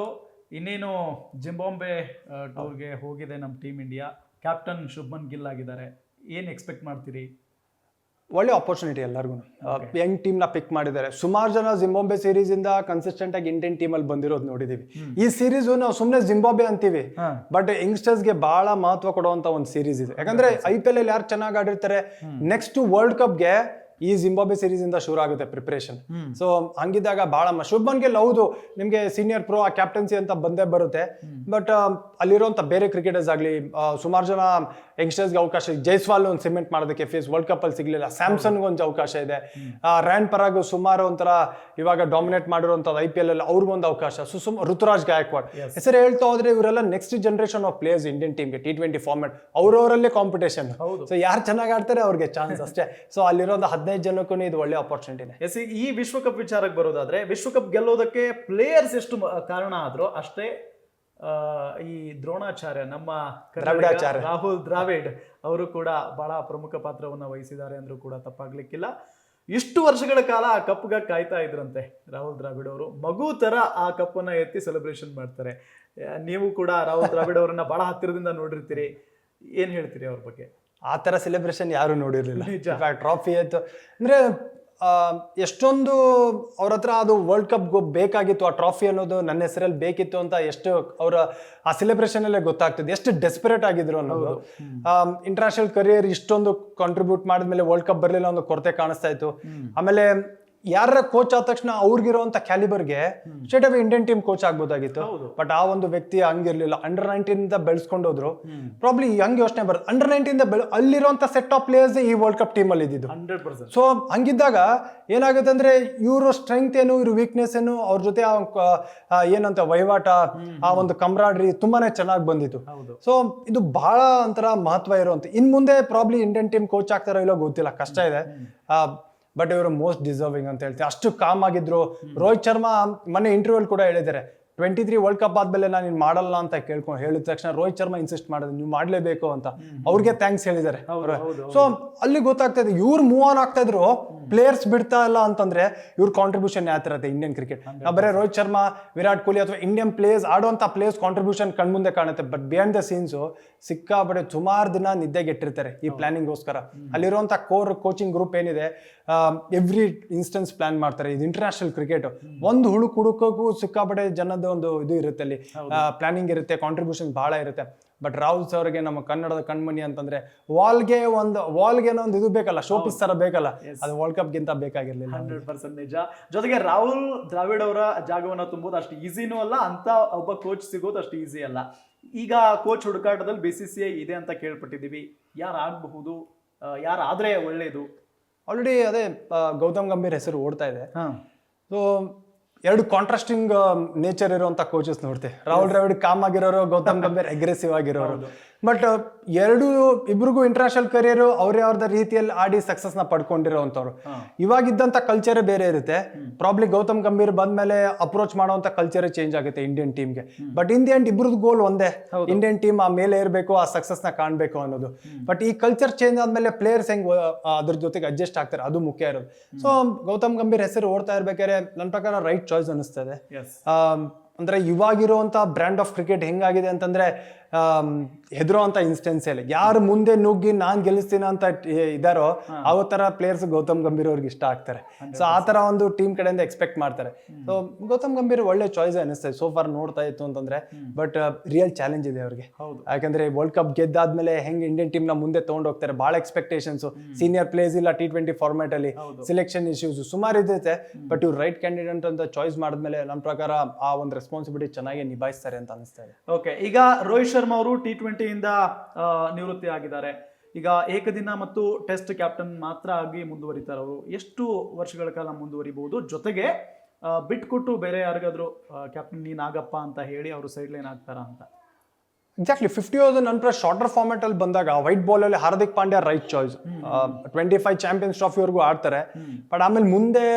ಇನ್ನೇನು ಜಿಂಬಾಬ್ವೆ ಟೂರ್ಗೆ ಹೋಗಿದೆ ನಮ್ಮ team India. Captain Shubman Gill ಆಗಿದ್ದಾರೆ. ಏನ್ ಎಕ್ಸ್ಪೆಕ್ಟ್ ಮಾಡ್ತೀರಿ? ಒಳ್ಳೆ ಆಪರ್ಚುನಿಟಿ ಎಲ್ಲರಿಗೂ. ಯಂಗ್ ಟೀಮ್ ನ ಪಿಕ್ ಮಾಡಿದ್ದಾರೆ. ಸುಮಾರು ಜನ ಜಿಂಬಾಬ್ವೆ ಸೀರೀಸ್ ಇಂದ ಕನ್ಸಿಸ್ಟೆಂಟ್ ಆಗಿ ಇಂಡಿಯನ್ ಟೀಮ್ ಅಲ್ಲಿ ಬಂದಿರೋದು ನೋಡಿದೀವಿ. ಈ ಸೀರೀಸ್ ನಾವು ಸುಮ್ಮನೆ ಜಿಂಬಾಬ್ವೆ ಅಂತೀವಿ, ಬಟ್ ಯಂಗ್ಸ್ಟರ್ಸ್ ಗೆ ಬಹಳ ಮಹತ್ವ ಕೊಡುವಂತ ಒಂದು ಸೀರೀಸ್ ಇದೆ. ಯಾಕಂದ್ರೆ IPL ಅಲ್ಲಿ ಯಾರು ಚೆನ್ನಾಗಿ ಆಡಿರ್ತಾರೆ, ನೆಕ್ಸ್ಟ್ ವರ್ಲ್ಡ್ ಕಪ್ಗೆ ಈ ಜಿಂಬಾಬ್ವೆ ಸೀರೀಸ್ ಇಂದ ಶುರು ಆಗುತ್ತೆ ಪ್ರಿಪರೇಷನ್. ಸೊ ಹಂಗಿದ್ದಾಗ ಬಹಳ ಶುಭ್ಮನ್ ಗಿಲ್ ಹೌದು ನಿಮ್ಗೆ ಸೀನಿಯರ್ ಪ್ರೋ ಆ ಕ್ಯಾಪ್ಟನ್ಸಿ ಅಂತ ಬಂದೇ ಬರುತ್ತೆ. ಬಟ್ ಅಲ್ಲಿರುವಂತ ಬೇರೆ ಕ್ರಿಕೆಟರ್ಸ್ ಆಗ್ಲಿ, ಸುಮಾರು ಜನ ಯಂಗ್ಸ್ಟರ್ಸ್ಗೆ ಅವಕಾಶ. ಜೈಸ್ವಾಲ್ ಒಂದು ಸಿಮೆಂಟ್ ಮಾಡೋದಕ್ಕೆ ವರ್ಲ್ಡ್ ಕಪ್ ಅಲ್ಲಿ ಸಿಗ್ಲಿಲ್ಲ. ಸ್ಯಾಮ್ಸನ್ಗೆ ಒಂದು ಅವಕಾಶ ಇದೆ. ರ್ಯಾನ್ ಪರಾಗ್ ಸುಮಾರು ಒಂಥರ ಇವಾಗ ಡಾಮಿನೇಟ್ ಮಾಡಿರುವಂತದ್ದು IPL ಅಲ್ಲಿ ಅವ್ರಿಗೊಂದು ಅವಕಾಶ. ಋತುರಾಜ್ ಗಾಯಕ್ವಾಡ್ ಹೆಸರು ಹೇಳ್ತಾ ಹೋದ್ರೆ ಇವರೆಲ್ಲ next generation of players Indian ಟೀಮ್ಗೆ T20 ಫಾರ್ಮೆಟ್. ಅವ್ರವರಲ್ಲೇ ಕಾಂಪಿಟೇಷನ್. ಸೊ ಯಾರು ಚೆನ್ನಾಗಿ ಆಡ್ತಾರೆ ಅವ್ರಿಗೆ ಚಾನ್ಸ್ ಅಷ್ಟೇ. ಸೊ ಅಲ್ಲಿರೋ 15 ಜನಕ್ಕೂ ಇದು ಒಳ್ಳೆ ಆಪರ್ಚುನಿಟಿನೇ. ಎಸ್, ಈ ವಿಶ್ವಕಪ್ ವಿಚಾರಕ್ಕೆ ಬರೋದಾದ್ರೆ ವಿಶ್ವಕಪ್ ಗೆಲ್ಲೋದಕ್ಕೆ ಪ್ಲೇಯರ್ಸ್ ಎಷ್ಟು ಕಾರಣ ಆದ್ರೂ ಅಷ್ಟೇ ಈ ದ್ರೋಣಾಚಾರ್ಯ, ನಮ್ಮ ರಾಹುಲ್ ದ್ರಾವಿಡ್ ಅವರು ಕೂಡ ಬಹಳ ಪ್ರಮುಖ ಪಾತ್ರವನ್ನ ವಹಿಸಿದ್ದಾರೆ ಅಂದ್ರೂ ಕೂಡ ತಪ್ಪಾಗ್ಲಿಕ್ಕಿಲ್ಲ. ಇಷ್ಟು ವರ್ಷಗಳ ಕಾಲ ಆ ಕಪ್ಗೆ ಕಾಯ್ತಾ ಇದ್ರಂತೆ ರಾಹುಲ್ ದ್ರಾವಿಡ್ ಅವರು. ಮಗು ತರ ಆ ಕಪ್ಪನ್ನ ಎತ್ತಿ ಸೆಲೆಬ್ರೇಷನ್ ಮಾಡ್ತಾರೆ. ನೀವು ಕೂಡ ರಾಹುಲ್ ದ್ರಾವಿಡ್ ಅವರನ್ನ ಬಹಳ ಹತ್ತಿರದಿಂದ ನೋಡಿರ್ತೀರಿ. ಏನ್ ಹೇಳ್ತೀರಿ ಅವ್ರ ಬಗ್ಗೆ? ಆ ತರ ಸೆಲೆಬ್ರೇಷನ್ ಯಾರು ನೋಡಿರ್ಲಿಲ್ಲ. ಟ್ರಾಫಿ ಆಯ್ತು ಅಂದ್ರೆ ಎಷ್ಟೊಂದು ಅವ್ರ ಹತ್ರ ಅದು ವರ್ಲ್ಡ್ ಕಪ್ ಬೇಕಾಗಿತ್ತು, ಆ ಟ್ರಾಫಿ ಅನ್ನೋದು ನನ್ನ ಹೆಸರಲ್ಲಿ ಬೇಕಿತ್ತು ಅಂತ ಎಷ್ಟು ಅವರ ಆ ಸೆಲೆಬ್ರೇಷನ್ ಅಲ್ಲೇ ಗೊತ್ತಾಗ್ತದೆ ಎಷ್ಟು ಡೆಸ್ಪರೇಟ್ ಆಗಿದ್ರು ಅನ್ನೋದು. ಇಂಟರ್ನ್ಯಾಷನಲ್ ಕರಿಯರ್ ಇಷ್ಟೊಂದು ಕಾಂಟ್ರಿಬ್ಯೂಟ್ ಮಾಡಿದ್ಮೇಲೆ ವರ್ಲ್ಡ್ ಕಪ್ ಬರಲಿಲ್ಲ ಒಂದು ಕೊರತೆ ಕಾಣಿಸ್ತಾ ಇತ್ತು. ಆಮೇಲೆ ಯಾರ ಕೋಚ್ ಆದ ತಕ್ಷಣ ಅವ್ರಿಗಿರುವಂತ ಕ್ಯಾಲಿಬರ್ಗೆ state of Indian team coach ಆಗ್ಬೋದಾಗಿತ್ತು. ಬಟ್ ಆ ಒಂದು ವ್ಯಕ್ತಿ ಹಂಗಿರ್ಲಿಲ್ಲ. ಅಂಡರ್ 19 ಬೆಳೆಸ್ಕೊಂಡು ಹೋದ್ರು. ಪ್ರಾಬ್ಲಿ ಹಂಗೆ ಯೋಚನೆ ಬರುತ್ತೆ, ಅಂಡರ್ 19 ಅಲ್ಲಿರುವಂತ ಸೆಟ್ ಆಫ್ ಪ್ಲೇಯರ್ಸ್ ಈ ವರ್ಲ್ಡ್ ಕಪ್ ಟೀಮ್ ಅಲ್ಲಿ ಇದ್ದಿದ್ದು. 100%. ಸೊ ಹಂಗಿದ್ದಾಗ ಏನಾಗುತ್ತೆ ಅಂದ್ರೆ ಇವ್ರ ಸ್ಟ್ರೆಂತ್ ಏನು, ಇವ್ರ ವೀಕ್ನೆಸ್ ಏನು, ಅವ್ರ ಜೊತೆ ಏನಂತ ವಹಿವಾಟ, ಆ ಒಂದು ಕಂಬ್ರಾಡ್ರಿ ತುಂಬಾನೇ ಚೆನ್ನಾಗಿ ಬಂದಿತ್ತು. ಸೊ ಇದು ಬಹಳ ಒಂಥರ ಮಹತ್ವ ಇರುವಂತ. ಇನ್ ಮುಂದೆ ಪ್ರಾಬ್ಲಿ ಇಂಡಿಯನ್ ಟೀಮ್ ಕೋಚ್ ಆಗ್ತಾರೋ ಇಲ್ಲೋ ಗೊತ್ತಿಲ್ಲ, ಕಷ್ಟ ಇದೆ. ಬಟ್ ಇವರು ಮೋಸ್ಟ್ ಡಿಸರ್ವಿಂಗ್ ಅಂತ ಹೇಳ್ತೀವಿ. ಅಷ್ಟು ಕಾಮ್ ಆಗಿದ್ರು. ರೋಹಿತ್ ಶರ್ಮಾ ಮೊನ್ನೆ ಇಂಟರ್ವ್ಯೂ ಕೂಡ ಹೇಳಿದ್ದಾರೆ, 23 ವರ್ಲ್ಡ್ ಕಪ್ ಆದ್ಮೇಲೆ ನಾನು ಇನ್ ಮಾಡಲ್ಲ ಅಂತ ಹೇಳಿದ ತಕ್ಷಣ ರೋಹಿತ್ ಶರ್ಮಾ ಇನ್ಸಿಸ್ಟ್ ಮಾಡಿದ್ರು ನೀವು ಮಾಡ್ಲೇಬೇಕು ಅಂತ. ಅವ್ರಿಗೆ ಥ್ಯಾಂಕ್ಸ್ ಹೇಳಿದ್ದಾರೆ. ಸೊ ಅಲ್ಲಿ ಗೊತ್ತಾಗ್ತಾ ಇದೆ ಇವ್ರು ಮೂವ್ ಆನ್ ಆಗ್ತಾ ಇದ್ರು, ಪ್ಲೇಯರ್ಸ್ ಬಿಡ್ತಾ ಇಲ್ಲ ಅಂತಂದ್ರೆ ಇವ್ರ ಕಾಂಟ್ರಿಬ್ಯೂಷನ್ ಯಾವ ತರ ಇರುತ್ತೆ ಇಂಡಿಯನ್ ಕ್ರಿಕೆಟ್. ನಾವು ಬರೀ ರೋಹಿತ್ ಶರ್ಮಾ, ವಿರಾಟ್ ಕೊಹ್ಲಿ ಅಥವಾ ಇಂಡಿಯನ್ ಪ್ಲೇಯರ್ಸ್ ಆಡುವಂತ ಪ್ಲೇಯರ್ಸ್ ಕಾಂಟ್ರಿಬ್ಯೂಷನ್ ಕಣ್ಮುಂದೆ ಕಾಣುತ್ತೆ. ಬಟ್ ಬಿಹೈಂಡ್ ದ ಸೀನ್ಸ್ ಸಿಕ್ಕಾಪಟ್ಟೆ ಸುಮಾರು ದಿನ ನಿದ್ದೆಗೆಟ್ಟಿರ್ತಾರೆ ಈ ಪ್ಲಾನಿಂಗ್ಗೋಸ್ಕರ. ಅಲ್ಲಿರುವಂತ ಕೋರ್ ಕೋಚಿಂಗ್ ಗ್ರೂಪ್ ಏನಿದೆ ಎವ್ರಿ ಇನ್ಸ್ಟೆನ್ಸ್ ಪ್ಲಾನ್ ಮಾಡ್ತಾರೆ. ಇದು ಇಂಟರ್ನ್ಯಾಷನಲ್ ಕ್ರಿಕೆಟ್, ಒಂದು ಹುಡುಕೋಕ್ಕೂ ಸಿಕ್ಕಾಪಟ್ಟೆ ಜನದ ಒಂದು ಇದು ಇರುತ್ತೆ, ಅಲ್ಲಿ ಪ್ಲಾನಿಂಗ್ ಇರುತ್ತೆ, ಕಾಂಟ್ರಿಬ್ಯೂಷನ್ ಬಹಳ ಇರುತ್ತೆ. ಬಟ್ ರಾಹುಲ್ ಅವ್ರಿಗೆ ನಮ್ಮ ಕನ್ನಡದ ಕಣ್ಮಣಿ ಅಂತಂದ್ರೆ ವಾಲ್ಗೆ ಒಂದು ಇದು ಬೇಕಲ್ಲ, ಶೋಪೀಸ್ ತರ ಬೇಕಲ್ಲ, ಅದು ವರ್ಲ್ಡ್ ಕಪ್ ಗಿಂತ ಬೇಕಾಗಿರ್ಲಿಲ್ಲ. 100% ನಿಜ. ಜೊತೆಗೆ ರಾಹುಲ್ ದ್ರಾವಿಡ್ ಅವರ ಜಾಗವನ್ನ ತುಂಬೋದು ಅಷ್ಟು ಈಸಿನೂ ಅಲ್ಲ, ಅಂತ ಒಬ್ಬ ಕೋಚ್ ಸಿಗೋದು ಅಷ್ಟು ಈಸಿ ಅಲ್ಲ. ಈಗ ಕೋಚ್ ಹುಡುಕಾಟದಲ್ಲಿ BCCI ಇದೆ ಅಂತ ಕೇಳ್ಪಟ್ಟಿದ್ದೀವಿ. ಯಾರು ಆಗಬಹುದು, ಯಾರಾದ್ರೆ ಒಳ್ಳೇದು? ಆಲ್ರೆಡಿ ಅದೇ ಗೌತಮ್ ಗಂಭೀರ್ ಹೆಸರು ಓಡ್ತಾ ಇದೆ. ಹಾ ಸೊ ಎರಡು ಕಾಂಟ್ರಾಸ್ಟಿಂಗ್ ನೇಚರ್ ಇರುವಂತ ಕೋಚಸ್ ನೋಡ್ತೀವಿ. ರಾಹುಲ್ ದ್ರಾವಿಡ್ ಕಾಮ್ ಆಗಿರೋರು, ಗೌತಮ್ ಗಂಭೀರ್ ಅಗ್ರೆಸಿವ್ ಆಗಿರೋರು. ಬಟ್ ಇಬ್ರಿಗೂ ಇಂಟರ್ನ್ಯಾಷನಲ್ ಕರಿಯರ್ ಅವ್ರೇ ಅವ್ರದ ರೀತಿಯಲ್ಲಿ ಆಡಿ ಸಕ್ಸಸ್ ನ ಪಡ್ಕೊಂಡಿರೋಂಥವ್ರು. ಇವಾಗಿದ್ದಂತ ಕಲ್ಚರೇ ಬೇರೆ ಇರುತ್ತೆ. ಪ್ರಾಬ್ಲಿ ಗೌತಮ್ ಗಂಭೀರ್ ಬಂದ್ಮೇಲೆ ಅಪ್ರೋಚ್ ಮಾಡುವಂತ ಕಲ್ಚರೇ ಚೇಂಜ್ ಆಗುತ್ತೆ ಇಂಡಿಯನ್ ಟೀಮ್ಗೆ. ಬಟ್ ಇನ್ ದಿ ಎಂಡ್ ಇಬ್ರದ್ದು ಗೋಲ್ ಒಂದೇ, ಇಂಡಿಯನ್ ಟೀಮ್ ಆ ಮೇಲೆ ಇರಬೇಕು, ಆ ಸಕ್ಸಸ್ ನ ಕಾಣ್ಬೇಕು ಅನ್ನೋದು. ಬಟ್ ಈ ಕಲ್ಚರ್ ಚೇಂಜ್ ಆದ್ಮೇಲೆ ಪ್ಲೇಯರ್ಸ್ ಹೆಂಗ್ ಅದ್ರ ಜೊತೆಗೆ ಅಡ್ಜಸ್ಟ್ ಆಗ್ತಾರೆ, ಅದು ಮುಖ್ಯ ಇರೋದು. ಸೊ ಗೌತಮ್ ಗಂಭೀರ್ ಹೆಸರು ಓಡ್ತಾ ಇರ್ಬೇಕಾದ್ರೆ ನನ್ನ ಪ್ರಕಾರ ರೈಟ್ ಚಾಯ್ಸ್ ಅನಿಸ್ತದೆ. ಅಂದ್ರೆ ಇವಾಗಿರುವಂತ ಬ್ರ್ಯಾಂಡ್ ಆಫ್ ಕ್ರಿಕೆಟ್ ಹೆಂಗಾಗಿದೆ ಅಂತಂದ್ರೆ ಹೆದರುವಂತ ಇನ್ಸ್ಟೆನ್ಸ್ ಇಲ್ಲ. ಯಾರು ಮುಂದೆ ನುಗ್ಗಿ ನಾನ್ ಗೆಲ್ಲಿಸ್ತೀನಿ ಅಂತ ಇದಾರೋ ಅವ ತರ ಪ್ಲೇಯರ್ಸ್ ಗೌತಮ್ ಗಂಭೀರ್ ಅವ್ರಿಗೆ ಇಷ್ಟ ಆಗ್ತಾರೆ. ಸೊ ಆ ತರ ಒಂದು ಟೀಮ್ ಕಡೆಯಿಂದ ಎಕ್ಸ್ಪೆಕ್ಟ್ ಮಾಡ್ತಾರೆ. ಸೊ ಗೌತಮ್ ಗಂಭೀರ್ ಒಳ್ಳೆ ಚಾಯ್ಸ್ ಅನಿಸ್ತದೆ ಸೋ ಫಾರ್ ನೋಡ್ತಾ ಇತ್ತು ಅಂತಂದ್ರೆ. ಬಟ್ ರಿಯಲ್ ಚಾಲೆಂಜ್ ಇದೆ ಅವ್ರಿಗೆ. ಯಾಕಂದ್ರೆ ವರ್ಲ್ಡ್ ಕಪ್ ಗೆದ್ದಾದ್ಮೇಲೆ ಹೆಂಗ್ ಇಂಡಿಯನ್ ಟೀಮ್ ನ ಮುಂದೆ ತಗೊಂಡ್ ಹೋಗ್ತಾರೆ, ಬಹಳ ಎಕ್ಸ್ಪೆಕ್ಟೇಷನ್ಸ್. ಸೀನಿಯರ್ ಪ್ಲೇಯರ್ಸ್ ಇಲ್ಲ T20 ಫಾರ್ಮ್ಯಾಟ್ ಅಲ್ಲಿ, ಸೆಲೆಕ್ಷನ್ ಇಶ್ಯೂಸ್ ಸುಮಾರು ಇದೆ. ಬಟ್ ಇವ್ರು ರೈಟ್ ಕ್ಯಾಂಡಿಡೇಟ್ ಅಂತ ಚಾಯ್ಸ್ ಮಾಡಿದ್ಮೇಲೆ ನನ್ನ ಪ್ರಕಾರ ಆ ಒಂದು ರೆಸ್ಪಾನ್ಸಿಬಿಲಿಟಿ ಚೆನ್ನಾಗಿ ನಿಭಾಯಿಸ್ತಾರೆ ಅಂತ ಅನಿಸ್ತಾ ಇದೆ. ಓಕೆ, ಈಗ ರೋಹಿತ್ ಶರ್ಮಾ ಅವರು T20 ಇಂದ ನಿವೃತ್ತಿ ಆಗಿದ್ದಾರೆ. ಈಗ ಏಕದಿನ ಮತ್ತು ಟೆಸ್ಟ್ ಕ್ಯಾಪ್ಟನ್ ಮಾತ್ರ ಆಗಿ ಮುಂದುವರಿತಾರೆ. ಅವರು ಎಷ್ಟು ವರ್ಷಗಳ ಕಾಲ ಮುಂದುವರಿಬಹುದು? ಜೊತೆಗೆ ಬಿಟ್ಕೊಟ್ಟು ಬೇರೆ ಯಾರಿಗಾದ್ರು ಕ್ಯಾಪ್ಟನ್ ನೀನ್ ಆಗಪ್ಪ ಅಂತ ಹೇಳಿ ಅವರು ಸೈಡ್ ಲೈನ್ ಆಗ್ತಾರ ಅಂತ? ಎಕ್ಸಾಕ್ಟ್ಲಿ 50 ಓವರ್ ನಂತರ ಶಾರ್ಟರ್ ಫಾರ್ಮ್ಯಾಟ್ ಅಲ್ಲಿ ಬಂದಾಗ ವೈಟ್ ಬಾಲ್ ಅಲ್ಲಿ Hardik Pandya right choice. 25 champions trophy ವರ್ಗೂ ಆಡ್ತಾರೆ. ಬಟ್ ಆಮೇಲೆ ಮುಂದೆ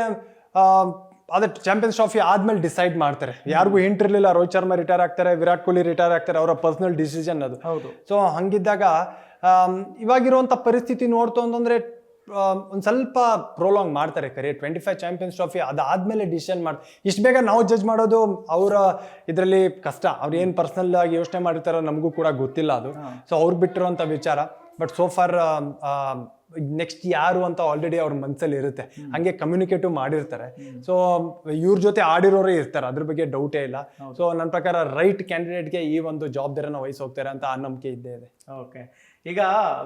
ಅದೇ ಚಾಂಪಿಯನ್ಸ್ ಟ್ರಾಫಿ ಆದ್ಮೇಲೆ ಡಿಸೈಡ್ ಮಾಡ್ತಾರೆ. ಯಾರಿಗೂ ಹಿಂಟಿರ್ಲಿಲ್ಲ, ರೋಹಿತ್ ಶರ್ಮಾ ರಿಟೈರ್ ಆಗ್ತಾರೆ, ವಿರಾಟ್ ಕೊಹ್ಲಿ ರಿಟೈರ್ ಆಗ್ತಾರೆ, ಅವರ ಪರ್ಸನಲ್ ಡಿಸಿಷನ್ ಅದು. ಸೊ ಹಂಗಿದ್ದಾಗ ಇವಾಗಿರುವಂತ ಪರಿಸ್ಥಿತಿ ನೋಡ್ತು ಅಂತಂದ್ರೆ ಒಂದ್ ಸ್ವಲ್ಪ ಪ್ರೋಲಾಂಗ್ ಮಾಡ್ತಾರೆ ಕರಿಯರ್. 25 ಚಾಂಪಿಯನ್ಸ್ ಟ್ರಾಫಿ ಅದಾದ್ಮೇಲೆ ಡಿಸಿಷನ್ ಮಾಡ್ತಾರೆ. ಇಷ್ಟು ಬೇಗ ನಾವು ಜಡ್ಜ್ ಮಾಡೋದು ಅವರ ಇದರಲ್ಲಿ ಕಷ್ಟ. ಅವ್ರು ಏನ್ ಪರ್ಸನಲ್ ಆಗಿ ಯೋಚನೆ ಮಾಡಿರ್ತಾರೋ ನಮಗೂ ಕೂಡ ಗೊತ್ತಿಲ್ಲ ಅದು. ಸೊ ಅವ್ರು ಬಿಟ್ಟಿರುವಂತ ವಿಚಾರ. ಬಟ್ ಸೋ ಫಾರ್ ನೆಕ್ಸ್ಟ್ ಯಾರು ಅಂತ ಆಲ್ರೆಡಿ ಅವ್ರ ಮನಸ್ಸಲ್ಲಿ ಇರುತ್ತೆ. ಹಂಗೆ ಕಮ್ಯುನಿಕೇಟಿವ್ ಮಾಡಿರ್ತಾರೆ. ಸೊ ಇವ್ರ ಜೊತೆ ಆಡಿರೋರೇ ಇರ್ತಾರೆ, ಅದ್ರ ಬಗ್ಗೆ ಡೌಟೇ ಇಲ್ಲ. ಸೊ ನನ್ನ ಪ್ರಕಾರ ರೈಟ್ ಕ್ಯಾಂಡಿಡೇಟ್ಗೆ ಈ ಒಂದು ಜವಾಬ್ದಾರಿನ ವಹಿಸಿ ಹೋಗ್ತಾರೆ ಅಂತ ಆ ನಂಬಿಕೆ ಇದ್ದೇ ಇದೆ. ಓಕೆ, ಈಗ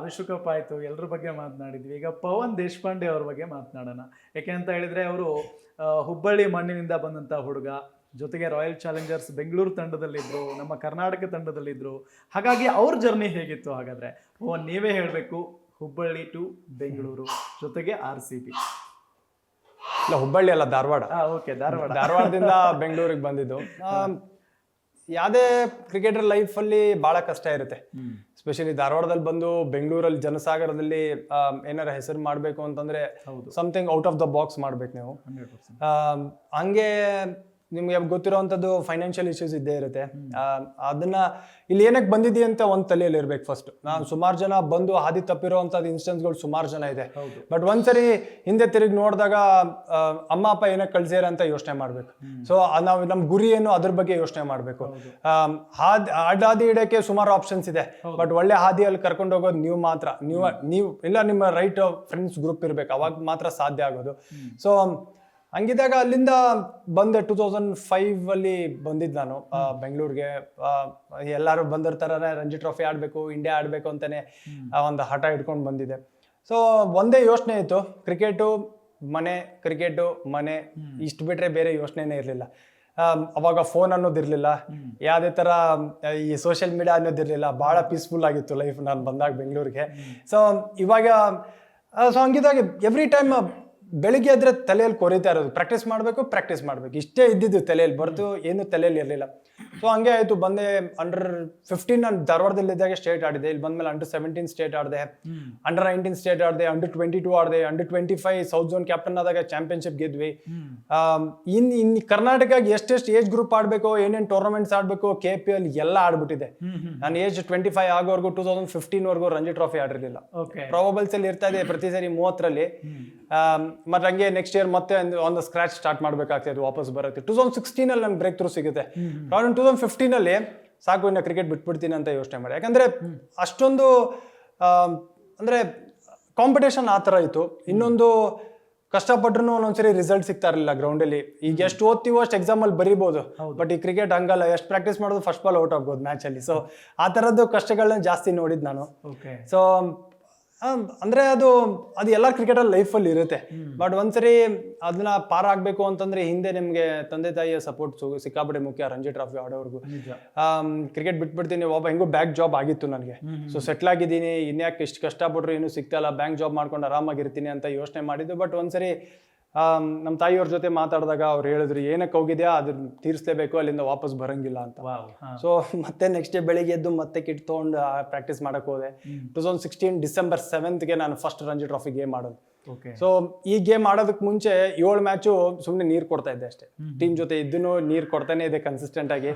ವಿಶ್ವಕಪ್ ಆಯ್ತು, ಎಲ್ಲರ ಬಗ್ಗೆ ಮಾತನಾಡಿದ್ವಿ. ಈಗ ಪವನ್ ದೇಶಪಾಂಡೆ ಅವ್ರ ಬಗ್ಗೆ ಮಾತನಾಡೋಣ. ಯಾಕೆ ಅಂತ ಹೇಳಿದ್ರೆ ಅವರು ಹುಬ್ಬಳ್ಳಿ ಮಣ್ಣಿನಿಂದ ಬಂದಂತ ಹುಡುಗ, ಜೊತೆಗೆ ರಾಯಲ್ ಚಾಲೆಂಜರ್ಸ್ ಬೆಂಗಳೂರು ತಂಡದಲ್ಲಿದ್ರು, ನಮ್ಮ ಕರ್ನಾಟಕ ತಂಡದಲ್ಲಿದ್ರು. ಹಾಗಾಗಿ ಅವ್ರ ಜರ್ನಿ ಹೇಗಿತ್ತು ಹಾಗಾದ್ರೆ? ನೀವೇ ಹೇಳಬೇಕು. ಹುಬ್ಬಳ್ಳಿ ಟು ಬೆಂಗಳೂರು, ಜೊತೆಗೆ RCB. ಇಲ್ಲ, ಹುಬ್ಬಳ್ಳಿ ಅಲ್ಲ, ಧಾರವಾಡ. ಓಕೆ, ಧಾರವಾಡದಿಂದ ಬೆಂಗಳೂರಿಗೆ ಬಂದಿದ್ದು. ಯಾವುದೇ ಕ್ರಿಕೆಟರ್ ಲೈಫ್ ಅಲ್ಲಿ ಬಹಳ ಕಷ್ಟ ಇರುತ್ತೆ. ಸ್ಪೆಷಲಿ ಧಾರವಾಡದಲ್ಲಿ ಬಂದು ಬೆಂಗಳೂರಲ್ಲಿ ಜನಸಾಗರದಲ್ಲಿ ಏನಾರ ಹೆಸರು ಮಾಡ್ಬೇಕು ಅಂತಂದ್ರೆ something out of the box ಮಾಡ್ಬೇಕು ನೀವು. ಹಂಗೆ ನಿಮ್ಗೆ ಗೊತ್ತಿರೋವಂಥದ್ದು ಫೈನಾನ್ಷಿಯಲ್ ಇಶ್ಯೂಸ್ ಇದ್ದೇ ಇರುತ್ತೆ. ಅದನ್ನ ಇಲ್ಲಿ ಏನಕ್ಕೆ ಬಂದಿದ್ದೀವಿ ಅಂತ ಒಂದು ತಲೆಯಲ್ಲಿ ಇರ್ಬೇಕು ಫಸ್ಟ್. ನಾನು ಸುಮಾರು ಜನ ಬಂದು ಹಾದಿ ತಪ್ಪಿರೋವಂಥದ್ದು ಇನ್ಸ್ಟೆನ್ಸ್ಗಳು ಸುಮಾರು ಜನ ಇದೆ. ಬಟ್ ಒಂದ್ಸರಿ ಹಿಂದೆ ತಿರುಗಿ ನೋಡಿದಾಗ ಅಮ್ಮ ಅಪ್ಪ ಏನಕ್ಕೆ ಕಳ್ಸ್ಯಾರ ಅಂತ ಯೋಚನೆ ಮಾಡ್ಬೇಕು. ಸೊ ನಾವು ನಮ್ಮ ಗುರಿ ಏನು ಅದ್ರ ಬಗ್ಗೆ ಯೋಚನೆ ಮಾಡ್ಬೇಕು. ಹಾದಿ ಇಡಕ್ಕೆ ಸುಮಾರು ಆಪ್ಷನ್ಸ್ ಇದೆ. ಬಟ್ ಒಳ್ಳೆ ಹಾದಿಯಲ್ಲಿ ಕರ್ಕೊಂಡು ಹೋಗೋದು ನೀವು ಮಾತ್ರ. ನೀವು ಇಲ್ಲ, ನಿಮ್ಮ ರೈಟ್ ಫ್ರೆಂಡ್ಸ್ ಗ್ರೂಪ್ ಇರ್ಬೇಕು, ಅವಾಗ ಮಾತ್ರ ಸಾಧ್ಯ ಆಗೋದು. ಸೊ ಹಂಗಿದ್ದಾಗ ಅಲ್ಲಿಂದ ಬಂದೆ 2005 ಅಲ್ಲಿ ಬಂದಿದ್ದು ನಾನು ಬೆಂಗಳೂರಿಗೆ. ಎಲ್ಲರೂ ಬಂದಿರ್ತಾರ, ರಂಜಿ ಟ್ರಾಫಿ ಆಡ್ಬೇಕು, ಇಂಡಿಯಾ ಆಡ್ಬೇಕು ಅಂತಾನೆ ಒಂದು ಹಠ ಇಟ್ಕೊಂಡು ಬಂದಿದೆ. ಸೊ ಒಂದೇ ಯೋಚನೆ ಇತ್ತು, ಕ್ರಿಕೆಟು ಮನೆ, ಇಷ್ಟು ಬಿಟ್ರೆ ಬೇರೆ ಯೋಚನೆನೇ ಇರಲಿಲ್ಲ. ಅವಾಗ ಫೋನ್ ಅನ್ನೋದಿರ್ಲಿಲ್ಲ, ಯಾವುದೇ ತರ ಈ ಸೋಷಿಯಲ್ ಮೀಡಿಯಾ ಅನ್ನೋದಿರ್ಲಿಲ್ಲ. ಬಹಳ ಪೀಸ್ಫುಲ್ ಆಗಿತ್ತು ಲೈಫ್ ನಾನು ಬಂದಾಗ ಬೆಂಗಳೂರಿಗೆ. ಸೊ ಇವಾಗ ಸೊ ಹಂಗಿದಾಗ ಎವ್ರಿ ಟೈಮ್ ಬೆಳಿಗ್ಗೆ ಆದ್ರೆ ತಲೆಯಲ್ಲಿ ಕೊರಿತಾ ಇರೋದು, ಪ್ರಾಕ್ಟೀಸ್ ಮಾಡ್ಬೇಕು ಇಷ್ಟೇ ಇದ್ದಿದ್ದು ತಲೆಯಲ್ಲಿ, ಬರ್ತು ಏನು ತಲೆಯಲ್ಲಿ ಇರಲಿಲ್ಲ. ಸೊ ಹಂಗೆ ಆಯ್ತು. ಬಂದೆ ಅಂಡರ್-15 ನಾನು ಧಾರವಾಡದಲ್ಲಿದ್ದಾಗ ಸ್ಟೇಟ್ ಆಡಿದೆ. ಇಲ್ಲಿ ಬಂದ್ಮೇಲೆ ಅಂಡರ್-17 ಸ್ಟೇಟ್ ಆಡಿದೆ, ಅಂಡರ್-19 ಸ್ಟೇಟ್ ಆಡಿದೆ, ಅಂಡರ್-22 ಆಡಿದೆ, ಅಂಡರ್-25 ಸೌತ್ ಝೋನ್ ಕ್ಯಾಪ್ಟನ್ ಆದಾಗ ಚಾಂಪಿಯನ್ಶಿಪ್ ಗೆದ್ವಿ. ಇನ್ ಕರ್ನಾಟಕಕ್ಕೆ ಎಷ್ಟೆಷ್ಟು ಏಜ್ ಗ್ರೂಪ್ ಆಡ್ಬೇಕು, ಏನೇನು ಟೂರ್ನಮೆಂಟ್ಸ್ ಆಡ್ಬೇಕು, KPL ಎಲ್ಲ ಆಡ್ಬಿಟ್ಟಿದೆ. ನಾನು ಏಜ್ 25 ಆಗೋವರೆಗೂ 2015 ವರ್ಗೂ ರಂಜಿ ಟ್ರಾಫಿ ಆಡಿರ್ಲಿಲ್ಲ. ಪ್ರಾಬಬಲ್ಸ್ ಅಲ್ಲಿ ಇರ್ತಾ ಇದೆ ಪ್ರತಿ ಸರಿ 30ರಲ್ಲಿ. ಮತ್ತೆ ಹಂಗೆ ನೆಕ್ಸ್ಟ್ ಇಯರ್ ಮತ್ತೆ ಒಂದು ಸ್ಕ್ರಾಚ್ ಸ್ಟಾರ್ಟ್ ಮಾಡ್ಬೇಕಾಗ್ತದೆ, ವಾಪಸ್ ಬರುತ್ತೆ. 2016 ಅಲ್ಲಿ ನಂಗೆ ಬ್ರೇಕ್ ಥ್ರೂ ಸಿಗುತ್ತೆ. 2015 ಅಲ್ಲಿ ಸಾಕು, ಇನ್ನು ಕ್ರಿಕೆಟ್ ಬಿಟ್ಬಿಡ್ತೀನಿ ಅಂತ ಯೋಚನೆ ಮಾಡಿ. ಯಾಕಂದ್ರೆ ಅಷ್ಟೊಂದು ಅಂದ್ರೆ ಕಾಂಪಿಟೇಷನ್ ಆ ಥರ ಇತ್ತು. ಇನ್ನೊಂದು ಕಷ್ಟಪಟ್ರು ಒಂದೊಂದ್ಸರಿ ರಿಸಲ್ಟ್ ಸಿಗ್ತಾ ಇರಲಿಲ್ಲ ಗ್ರೌಂಡಲ್ಲಿ. ಈಗ ಎಷ್ಟು ಓದ್ತೀವೋ ಅಷ್ಟು ಎಕ್ಸಾಮಲ್ಲಿ ಬರೀಬೋದು. ಬಟ್ ಈ ಕ್ರಿಕೆಟ್ ಹಂಗಲ್ಲ, ಎಷ್ಟು ಪ್ರಾಕ್ಟೀಸ್ ಮಾಡೋದು ಫಸ್ಟ್ ಬಾಲ್ ಔಟ್ ಆಗ್ಬೋದು ಮ್ಯಾಚಲ್ಲಿ. ಸೊ ಆ ಥರದ್ದು ಕಷ್ಟಗಳನ್ನ ಜಾಸ್ತಿ ನೋಡಿದ್ ನಾನು. ಸೊ ಅಂದ್ರೆ ಅದು ಎಲ್ಲ ಕ್ರಿಕೆಟರ್ ಲೈಫಲ್ಲಿ ಇರುತ್ತೆ. ಬಟ್ ಒಂದ್ಸರಿ ಅದನ್ನ ಪಾರ್ ಆಗ್ಬೇಕು ಅಂತಂದ್ರೆ ಹಿಂದೆ ನಿಮ್ಗೆ ತಂದೆ ತಾಯಿಯ ಸಪೋರ್ಟ್ ಸಿಕ್ಕಾಪಟ್ಟೆ ಮುಖ್ಯ. ರಂಜಿ ಟ್ರಾಫಿ ಆಡೋರ್ಗು ಕ್ರಿಕೆಟ್ ಬಿಟ್ಬಿಡ್ತೀನಿ ಒಬ್ಬ ಹೆಂಗೋ ಬ್ಯಾಂಕ್ ಜಾಬ್ ಆಗಿತ್ತು ನನಗೆ. ಸೊ ಸೆಟ್ಲ್ ಆಗಿದ್ದೀನಿ, ಇನ್ಯಾಕೆ ಇಷ್ಟು ಕಷ್ಟಪಟ್ರು ಏನು ಸಿಗ್ತಲ್ಲ, ಬ್ಯಾಂಕ್ ಜಾಬ್ ಮಾಡ್ಕೊಂಡು ಆರಾಮಾಗಿರ್ತೀನಿ ಅಂತ ಯೋಚನೆ ಮಾಡಿದ್ದು. ಬಟ್ ಒಂದ್ಸರಿ ನಮ್ಮ ತಾಯಿಯವ್ರ ಜೊತೆ ಮಾತಾಡಿದಾಗ ಅವ್ರು ಹೇಳಿದ್ರು ಏನಕ್ಕೆ ಹೋಗಿದ್ಯಾ, ಅದನ್ನ ತೀರಿಸ್ಲೇಬೇಕು, ಅಲ್ಲಿಂದ ವಾಪಸ್ ಬರಂಗಿಲ್ಲ ಅಂತ. ಸೊ ಮತ್ತೆ ನೆಕ್ಸ್ಟ್ ಡೇ ಬೆಳಿಗ್ಗೆ ಎದ್ದು ಮತ್ತೆ ಕಿಟ್ ತೊಗೊಂಡು ಪ್ರಾಕ್ಟೀಸ್ ಮಾಡಕ್ ಹೋದೆ. 2016 ಡಿಸೆಂಬರ್ 7ಗೆ ನಾನು ಫಸ್ಟ್ ರಂಜಿ ಟ್ರಾಫಿ ಗೇಮ್ ಆಡೋದು. ಸೊ ಈ ಗೇಮ್ ಆಡೋದಕ್ಕೆ ಮುಂಚೆ 7 ಮ್ಯಾಚು ಸುಮ್ಮನೆ ನೀರು ಕೊಡ್ತಾ ಇದ್ದೆ ಅಷ್ಟೇ. ಟೀಮ್ ಜೊತೆ ಇದ್ದೂ ನೀರು ಕೊಡ್ತಾನೆ ಇದೆ ಕನ್ಸಿಸ್ಟೆಂಟ್ ಆಗಿ.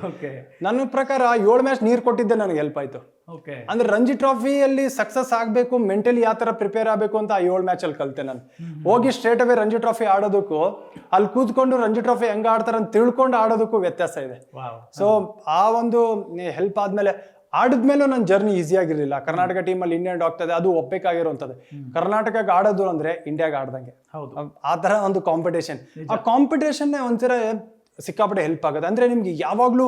ನನ್ನ ಪ್ರಕಾರ 7 ಮ್ಯಾಚ್ ನೀರು ಕೊಟ್ಟಿದ್ದೆ ನನಗೆ ಹೆಲ್ಪ್ ಆಯ್ತು. ಅಂದ್ರೆ ರಂಜಿ ಟ್ರಾಫಿಯಲ್ಲಿ ಸಕ್ಸಸ್ ಆಗ್ಬೇಕು, ಮೆಂಟಲಿ ಯಾವ ತರ ಪ್ರಿಪೇರ್ ಆಗ್ಬೇಕು ಅಂತ 7 ಮ್ಯಾಚ್ ಅಲ್ಲಿ ಕಲ್ತೆ ನಾನು. ಹೋಗಿ ಸ್ಟ್ರೇಟ್ ಅವೇ ರಂಜಿ ಟ್ರಾಫಿ ಆಡೋದಕ್ಕೂ ಅಲ್ಲಿ ಕೂತ್ಕೊಂಡು ರಂಜಿ ಟ್ರಾಫಿ ಹೆಂಗ ಆಡ್ತಾರ ಅಂತ ತಿಳ್ಕೊಂಡು ಆಡೋದಕ್ಕೂ ವ್ಯತ್ಯಾಸ ಇದೆ. ಸೊ ಆ ಒಂದು ಹೆಲ್ಪ್ ಆದ್ಮೇಲೆ ಆಡಿದ್ಮೇಲೂ ನನ್ನ ಜರ್ನಿ ಈಸಿ ಆಗಿರ್ಲಿಲ್ಲ. ಕರ್ನಾಟಕ ಟೀಮಲ್ಲಿ ಇಂಡಿಯನ್ ಆಗ್ತದೆ, ಅದು ಒಪ್ಪಬೇಕಾಗಿರುವಂಥದ್ದು. ಕರ್ನಾಟಕಕ್ಕೆ ಆಡೋದು ಅಂದ್ರೆ ಇಂಡಿಯಾಗೆ ಆಡ್ದಂಗೆ. ಆ ತರ ಒಂದು ಕಾಂಪಿಟೇಷನ್. ಆ ಕಾಂಪಿಟೇಷನ್ನೇ ಒಂಥರ ಸಿಕ್ಕಾಪಟ್ಟೆ ಹೆಲ್ಪ್ ಆಗುತ್ತೆ. ಅಂದ್ರೆ ನಿಮ್ಗೆ ಯಾವಾಗ್ಲೂ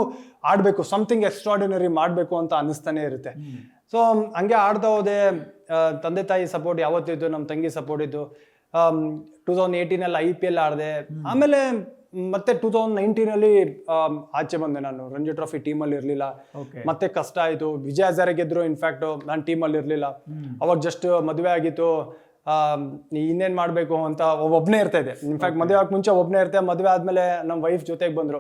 ಆಡ್ಬೇಕು, ಸಮಥಿಂಗ್ ಎಕ್ಸ್ಟ್ರಾರ್ಡಿನರಿ ಮಾಡ್ಬೇಕು ಅಂತ ಅನಿಸ್ತಾನೆ ಇರುತ್ತೆ. ಸೊ ಹಂಗೆ ಆಡ್ತಾ ಹೋದೆ. ತಂದೆ ತಾಯಿ ಸಪೋರ್ಟ್ ಯಾವತ್ತಿದ್ದು, ನಮ್ಮ ತಂಗಿ ಸಪೋರ್ಟ್ ಇದ್ದು. 2018 IPL ಆಡಿದೆ. ಆಮೇಲೆ ಮತ್ತೆ 2019 ಆಚೆ ಬಂದೆ. ನಾನು ರಂಜಿ ಟ್ರಾಫಿ ಟೀಮಲ್ಲಿ ಇರಲಿಲ್ಲ, ಮತ್ತೆ ಕಷ್ಟ ಆಯಿತು. ವಿಜಯ್ ಹಜಾರೆ ಗೆದ್ರು, ಇನ್ಫ್ಯಾಕ್ಟ್ ನಾನು ಟೀಮಲ್ಲಿ ಇರಲಿಲ್ಲ. ಅವಾಗ ಜಸ್ಟ್ ಮದುವೆ ಆಗಿತ್ತು. ಇನ್ನೇನ್ ಮಾಡ್ಬೇಕು ಅಂತ ಒಬ್ಬನೇ ಇರ್ತಾ ಇದೆ. ಇನ್ಫ್ಯಾಕ್ಟ್ ಮದುವೆ ಆಗಕ್ಕೆ ಮುಂಚೆ ಒಬ್ಬನೇ ಇರ್ತೆ. ಮದುವೆ ಆದ್ಮೇಲೆ ನಮ್ಮ ವೈಫ್ ಜೊತೆಗೆ ಬಂದ್ರು.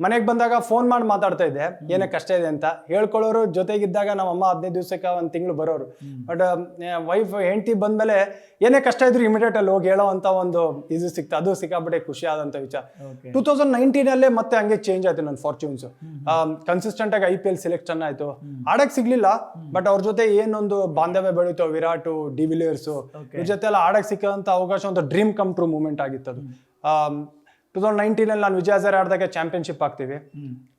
ಮನೆಗೆ ಬಂದಾಗ ಫೋನ್ ಮಾಡಿ ಮಾತಾಡ್ತಾ ಇದ್ದೆ, ಏನಕ್ಕೆ ಕಷ್ಟ ಇದೆ ಅಂತ ಹೇಳ್ಕೊಳ್ಳೋರು. ಜೊತೆಗಿದ್ದಾಗ ನಮ್ಮ ಅಮ್ಮ 15 ದಿವಸಕ್ಕೆ 1 ತಿಂಗಳು ಬರೋರು. ಬಟ್ ವೈಫ್ ಹೆಂಡತಿ ಬಂದ್ಮೇಲೆ ಏನೇ ಕಷ್ಟ ಇದ್ರು ಇಮಿಡಿಯೇಟ್ ಅಲ್ಲಿ ಹೋಗಿ ಹೇಳೋ ಅಂತ ಒಂದು ಇದು ಸಿಕ್ತು. ಅದು ಸಿಕ್ಕಾಪಟ್ಟೆ ಖುಷಿ ಆದಂತ ವಿಚಾರ. 2019 ಮತ್ತೆ ಹಂಗೆ ಚೇಂಜ್ ಆಯ್ತು ನನ್ನ ಫಾರ್ಚೂನ್ಸ್. ಕನ್ಸಿಸ್ಟೆಂಟ್ ಆಗಿ IPL ಸೆಲೆಕ್ಷನ್ ಆಯ್ತು. ಆಡಕ್ ಸಿಗ್ಲಿಲ್ಲ, ಬಟ್ ಅವ್ರ ಜೊತೆ ಏನೊಂದು ಬಾಂಧವ್ಯ ಬೆಳೀತು. ವಿರಾಟ್, ಡಿವಿಲಿಯರ್ಸ್ ಇವ್ರ ಜೊತೆ ಎಲ್ಲ ಆಡಕ್ ಸಿಕ್ಕಂತ ಅವಕಾಶ ಒಂದು ಡ್ರೀಮ್ ಕಮ್ ಟ್ರೂ ಮೂಮೆಂಟ್ ಆಗಿತ್ತು ಅದು. 2019 ನಾನು ವಿಜಯ್ ಹಜಾರೆ ಆಡಿದಾಗ ಚಾಂಪಿಯನ್ಶಿಪ್ ಆಗ್ತೀವಿ.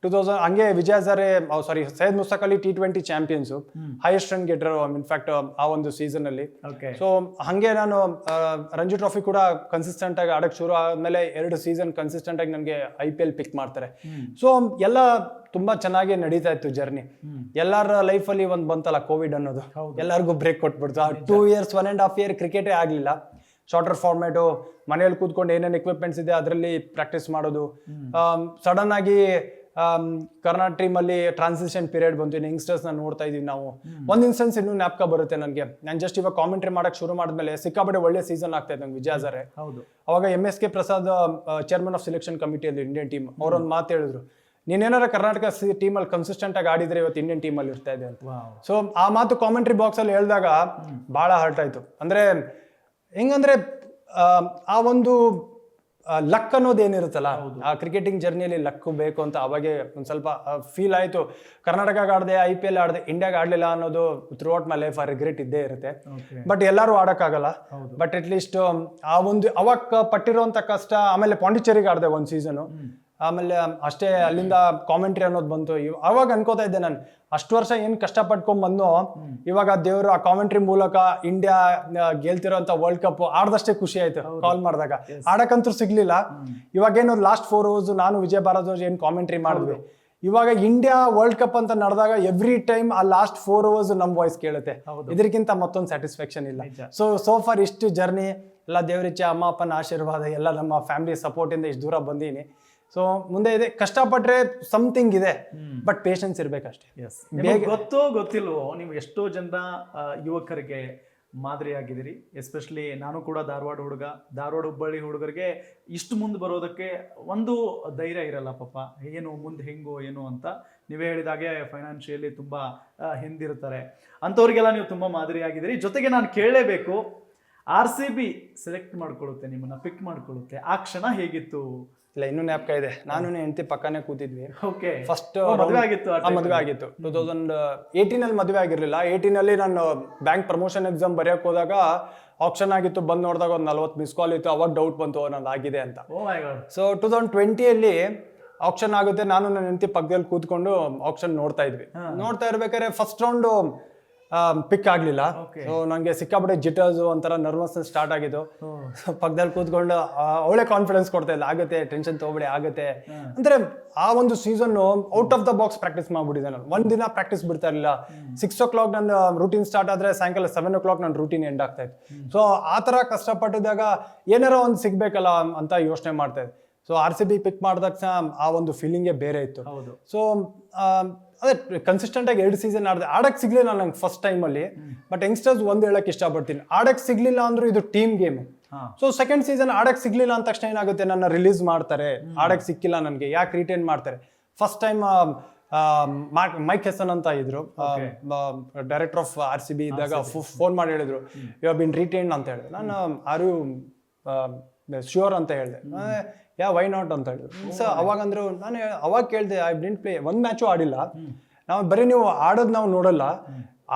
2000 ಹಂಗೆ Vijay Hazare Syed Mushtaq Ali T20 champions, highest run getter in fact ಆ ಒಂದು ಸೀಸನ್ ಅಲ್ಲಿ. ಸೊ ಹಂಗೆ ನಾನು ರಂಜಿ ಟ್ರಾಫಿ ಕೂಡ ಕನ್ಸಿಸ್ಟೆಂಟ್ ಆಗಿ ಆಡಕ್ ಶುರು ಆದ್ಮೇಲೆ 2 ಸೀಸನ್ ಕನ್ಸಿಸ್ಟೆಂಟ್ ಆಗಿ ನನಗೆ IPL ಪಿಕ್ ಮಾಡ್ತಾರೆ. ಸೊ ಎಲ್ಲ ತುಂಬಾ ಚೆನ್ನಾಗಿ ನಡೀತಾ ಇತ್ತು ಜರ್ನಿ. ಎಲ್ಲರ ಲೈಫಲ್ಲಿ ಒಂದ್ ಬಂತಲ್ಲ ಕೋವಿಡ್ ಅನ್ನೋದು, ಎಲ್ಲರಿಗೂ ಬ್ರೇಕ್ ಕೊಟ್ಬಿಡ್ತು. 2 years 1.5 year ಕ್ರಿಕೆಟೇ ಆಗ್ಲಿಲ್ಲ. ಶಾರ್ಟರ್ ಫಾರ್ಮ್ಯಾಟು, ಮನೆಯಲ್ಲಿ ಕೂತ್ಕೊಂಡು ಏನೇನು ಎಕ್ವಿಪ್ಮೆಂಟ್ಸ್ ಇದೆ ಅದರಲ್ಲಿ ಪ್ರಾಕ್ಟೀಸ್ ಮಾಡೋದು. ಸಡನ್ ಆಗಿ ಕರ್ನಾಟಕ ಟೀಮಲ್ಲಿ ಟ್ರಾನ್ಸಿಷನ್ ಪೀರಿಯಡ್ ಬಂತು. ಯಂಗ್ಸ್ಟರ್ಸ್ ನೋಡ್ತಾ ಇದೀವಿ ನಾವು. ಒಂದ್ ಇನ್ಸ್ಟೆನ್ಸ್ ಇನ್ನೂ ಜ್ಞಾಪಕ ಬರುತ್ತೆ ನನಗೆ. ನಾನು ಜಸ್ಟ್ ಇವಾಗ ಕಾಮೆಂಟ್ರಿ ಮಾಡಕ್ ಶುರು ಮಾಡಿದ್ಮೇಲೆ ಸಿಕ್ಕಾಪಟ್ಟೆ ಒಳ್ಳೆ ಸೀಸನ್ ಆಗ್ತಾ ಇತ್ತು ನಂಗೆ ವಿಜಯ್ ಹಜಾರೆ. ಅವಾಗ MSK Prasad, chairman of selection ಕಮಿಟಿಯಲ್ಲಿ ಇಂಡಿಯನ್ ಟೀಮ್, ಅವರೊಂದು ಮಾತು ಹೇಳಿದ್ರು, ನೀನೇನಾರ ಕರ್ನಾಟಕ ಟೀಮಲ್ಲಿ ಕನ್ಸಿಸ್ಟೆಂಟ್ ಆಗಿ ಆಡಿದ್ರೆ ಇವತ್ತು ಇಂಡಿಯನ್ ಟೀಮಲ್ಲಿ ಇರ್ತಾ ಇದೆ ಅಂತ. ಸೊ ಆ ಮಾತು ಕಾಮೆಂಟ್ರಿ ಬಾಕ್ಸ್ ಅಲ್ಲಿ ಹೇಳಿದಾಗ ಬಹಳ ಹರ್ಟ್ ಆಯ್ತು. ಅಂದ್ರೆ ಹೆಂಗಂದ್ರೆ ಆ ಒಂದು ಲಕ್ ಅನ್ನೋದು ಏನಿರುತ್ತಲ್ಲ, ಆ ಕ್ರಿಕೆಟಿಂಗ್ ಜರ್ನಿಯಲ್ಲಿ ಲಕ್ ಬೇಕು ಅಂತ ಅವಾಗೆ ಒಂದ್ ಸ್ವಲ್ಪ ಫೀಲ್ ಆಯ್ತು. ಕರ್ನಾಟಕ ಆಡದೆ, IPL ಆಡದೆ, ಇಂಡಿಯಾಗೆ ಆಡ್ಲಿಲ್ಲ ಅನ್ನೋದು ಥ್ರೂ ಔಟ್ ಮೈ ಲೈಫ್ ಆ ರಿಗ್ರೆಟ್ ಇದ್ದೇ ಇರುತ್ತೆ. ಬಟ್ ಎಲ್ಲರೂ ಆಡಕ್ಕಾಗಲ್ಲ. ಬಟ್ ಅಟ್ಲೀಸ್ಟ್ ಆ ಒಂದು ಅವಾಗ ಪಟ್ಟಿರೋಂಥ ಕಷ್ಟ. ಆಮೇಲೆ ಪಾಂಡಿಚೇರಿಗೆ ಆಡಿದೆ 1 ಸೀಸನು. ಆಮೇಲೆ ಅಷ್ಟೇ, ಅಲ್ಲಿಂದ ಕಾಮೆಂಟ್ರಿ ಅನ್ನೋದು ಬಂತು. ಅವಾಗ ಅನ್ಕೋತಾ ಇದ್ದೆ ನಾನು, ಅಷ್ಟು ವರ್ಷ ಏನ್ ಕಷ್ಟಪಟ್ಕೊಂಡ್ ಬಂದು ಇವಾಗ ದೇವರು ಆ ಕಾಮೆಂಟ್ರಿ ಮೂಲಕ ಇಂಡಿಯಾ ಗೆಲ್ತಿರೋಂಥ ವರ್ಲ್ಡ್ ಕಪ್ ಆಡ್ದಷ್ಟೇ ಖುಷಿ ಆಯ್ತು. ಕಾಲ್ ಮಾಡಿದಾಗ ಆಡಕ್ಕಂತೂ ಸಿಗ್ಲಿಲ್ಲ. ಇವಾಗೇನು ಲಾಸ್ಟ್ 4 hours ನಾನು ವಿಜಯ್ ಭಾರದ್ವಾಜ್ ಏನ್ ಕಾಮೆಂಟ್ರಿ ಮಾಡಿದ್ವಿ. ಇವಾಗ ಇಂಡಿಯಾ ವರ್ಲ್ಡ್ ಕಪ್ ಅಂತ ನಡೆದಾಗ ಎವ್ರಿ ಟೈಮ್ ಆ ಲಾಸ್ಟ್ 4 hours ನಮ್ ವಾಯ್ಸ್ ಕೇಳುತ್ತೆ. ಇದಕ್ಕಿಂತ ಮತ್ತೊಂದು ಸ್ಯಾಟಿಸ್ಫ್ಯಾಕ್ಷನ್ ಇಲ್ಲ. ಸೊ ಫಾರ್ ಇಷ್ಟು ಜರ್ನಿ ಎಲ್ಲ ದೇವರಿಚ್ಛೆ, ಅಮ್ಮ ಅಪ್ಪನ ಆಶೀರ್ವಾದ, ಎಲ್ಲ ನಮ್ಮ ಫ್ಯಾಮಿಲಿ ಸಪೋರ್ಟ್ ಇಂದ ಇಷ್ಟು ದೂರ ಬಂದೀನಿ. ಸೊ ಮುಂದೆ ಇದೆ, ಕಷ್ಟಪಟ್ರೆ ಸಮಥಿಂಗ್ ಇದೆ, ಬಟ್ ಪೇಷನ್ಸ್ ಇರ್ಬೇಕಷ್ಟೇ. ಗೊತ್ತಿಲ್ವೋ ನೀವು ಎಷ್ಟೋ ಜನ ಯುವಕರಿಗೆ ಮಾದರಿಯಾಗಿದ್ದೀರಿ. ಎಸ್ಪೆಷಲಿ ನಾನು ಕೂಡ ಧಾರವಾಡ ಹುಬ್ಬಳ್ಳಿ ಹುಡುಗರಿಗೆ ಇಷ್ಟು ಮುಂದೆ ಬರೋದಕ್ಕೆ ಒಂದು ಧೈರ್ಯ ಇರಲ್ಲ ಪಾಪ. ಏನು ಮುಂದೆ ಹೆಂಗೋ ಏನು ಅಂತ ನೀವೇ ಹೇಳಿದಾಗೆ ಫೈನಾನ್ಷಿಯಲಿ ತುಂಬ ಹಿಂದಿರ್ತಾರೆ. ಅಂಥವ್ರಿಗೆಲ್ಲ ನೀವು ತುಂಬ ಮಾದರಿಯಾಗಿದ್ದೀರಿ. ಜೊತೆಗೆ ನಾನು ಕೇಳಲೇಬೇಕು, RCB ಸೆಲೆಕ್ಟ್ ಮಾಡ್ಕೊಳ್ಳುತ್ತೆ, ನಿಮ್ಮನ್ನ ಪಿಕ್ ಮಾಡ್ಕೊಳ್ಳುತ್ತೆ, ಆ ಕ್ಷಣ ಹೇಗಿತ್ತು? ಇಲ್ಲ, ಇನ್ನೂ ಜ್ಞಾಪಕ ಇದೆ. ನಾನು ಹೆಂಡತಿ ಪಕ್ಕನೇ ಕೂತಿದ್ವಿ. ಫಸ್ಟ್ ಮದುವೆ ಆಗಿತ್ತು. 2018 ಮದುವೆ ಆಗಿರ್ಲಿಲ್ಲ. 18 ನಾನು ಬ್ಯಾಂಕ್ ಪ್ರಮೋಷನ್ ಎಕ್ಸಾಮ್ ಬರೆಯಕ್ ಹೋದಾಗ ಆಪ್ಷನ್ ಆಗಿತ್ತು. ಬಂದ್ ನೋಡಿದಾಗ ಒಂದು 40 ಮಿಸ್ ಕಾಲ್ ಇತ್ತು. ಅವಾಗ ಡೌಟ್ ಬಂತು ನಂದು ಆಗಿದೆ ಅಂತ. ಸೊ 2020 ಆಪ್ಷನ್ ಆಗುತ್ತೆ. ನಾನು ನನ್ನ ಹೆಂಡತಿ ಪಕ್ಕದಲ್ಲಿ ಕೂತ್ಕೊಂಡು ಆಪ್ಷನ್ ನೋಡ್ತಾ ಇದ್ವಿ. ನೋಡ್ತಾ ಇರ್ಬೇಕಾದ್ರೆ ಫಸ್ಟ್ ರೌಂಡ್ ಪಿಕ್ ಆಗಲಿಲ್ಲ. Okay. ಸೊ ನನಗೆ ಸಿಕ್ಕಾಪಟ್ಟೆ ಜಿಟರ್ಸು ಒಂಥರ ನರ್ವಸ್ನೆಸ್ ಸ್ಟಾರ್ಟ್ ಆಗಿದ್ದು. ಪಕ್ಕದಲ್ಲಿ ಕೂತ್ಕೊಂಡು ಅವಳೇ ಕಾನ್ಫಿಡೆನ್ಸ್ ಕೊಡ್ತಾ ಇಲ್ಲ, ಆಗುತ್ತೆ ಟೆನ್ಷನ್ ತೊಗೊಬೇಡಿ ಆಗುತ್ತೆ ಅಂದರೆ. ಆ ಒಂದು ಸೀಸನ್ನು out of the box practice ಮಾಡ್ಬಿಟ್ಟಿದ್ದೆ ನಾನು. ಒಂದಿನ ಪ್ರಾಕ್ಟೀಸ್ ಬಿಡ್ತಾ ಇರಲಿಲ್ಲ. 6 o'clock ನನ್ನ ರೂಟೀನ್ ಸ್ಟಾರ್ಟ್ ಆದರೆ ಸಾಯಂಕಾಲ 7 o'clock ನನ್ನ ರೂಟೀನ್ ಎಂಡ್ ಆಗ್ತಾ ಇತ್ತು. ಸೊ ಆ ಥರ ಕಷ್ಟಪಟ್ಟಿದ್ದಾಗ ಏನಾರೋ ಒಂದು ಸಿಗ್ಬೇಕಲ್ಲ ಅಂತ ಯೋಚನೆ ಮಾಡ್ತಾ ಇದ್ದೆ. ಸೊ RCB ಪಿಕ್ ಮಾಡಿದ ತಕ್ಷಣ ಆ ಒಂದು ಫೀಲಿಂಗೇ ಬೇರೆ ಇತ್ತು. ಸೊ ಅದೇ ಕನ್ಸಿಸ್ಟೆಂಟಾಗಿ 2 ಸೀಸನ್ ಆಡಕ್ಕೆ ಸಿಗ್ಲಿಲ್ಲ ನಂಗೆ ಫಸ್ಟ್ ಟೈಮಲ್ಲಿ. ಬಟ್ ಯಂಗ್ಸ್ಟರ್ಸ್ ಒಂದು ಹೇಳಕ್ಕೆ ಇಷ್ಟಪಡ್ತೀನಿ, ಆಡಕ್ಕೆ ಸಿಗ್ಲಿಲ್ಲ ಅಂದ್ರೂ ಇದು team game. So second season ಆಡಕ್ಕೆ ಸಿಗ್ಲಿಲ್ಲ ಅಂದ ತಕ್ಷಣ ಏನಾಗುತ್ತೆ, ನನ್ನ ರಿಲೀಸ್ ಮಾಡ್ತಾರೆ. ಆಡಕ್ಕೆ ಸಿಕ್ಕಿಲ್ಲ ನನಗೆ ಯಾಕೆ ರಿಟೈನ್ ಮಾಡ್ತಾರೆ. ಫಸ್ಟ್ ಟೈಮ್ ಮೈಕ್ ಹೆಸನ್ ಅಂತ ಇದ್ರು, ಡೈರೆಕ್ಟರ್ ಆಫ್ RCB ಇದ್ದಾಗ ಫೋನ್ ಮಾಡಿ ಹೇಳಿದ್ರು, ಯು ಹ್ಯಾವ್ ಬಿನ್ ರಿಟೈನ್ಡ್ ಅಂತ ಹೇಳಿದ್ರು. ನಾನು ಆರ್ ಯು ಶ್ಯೂರ್ ಅಂತ ಹೇಳಿದೆ. ವೈ ನಾಟ್ ಅಂತ ಹೇಳಿದ್ರು. ಸೊ ಅವಾಗ ಅಂದ್ರು, ನಾನು ಅವಾಗ ಕೇಳಿದೆ, ಐ ಡಿಂಟ್ ಪ್ಲೇ, ಒಂದು ಮ್ಯಾಚು ಆಡಿಲ್ಲ. ನಾವು ಬರೀ ನೀವು ಆಡೋದು ನಾವು ನೋಡಲ್ಲ,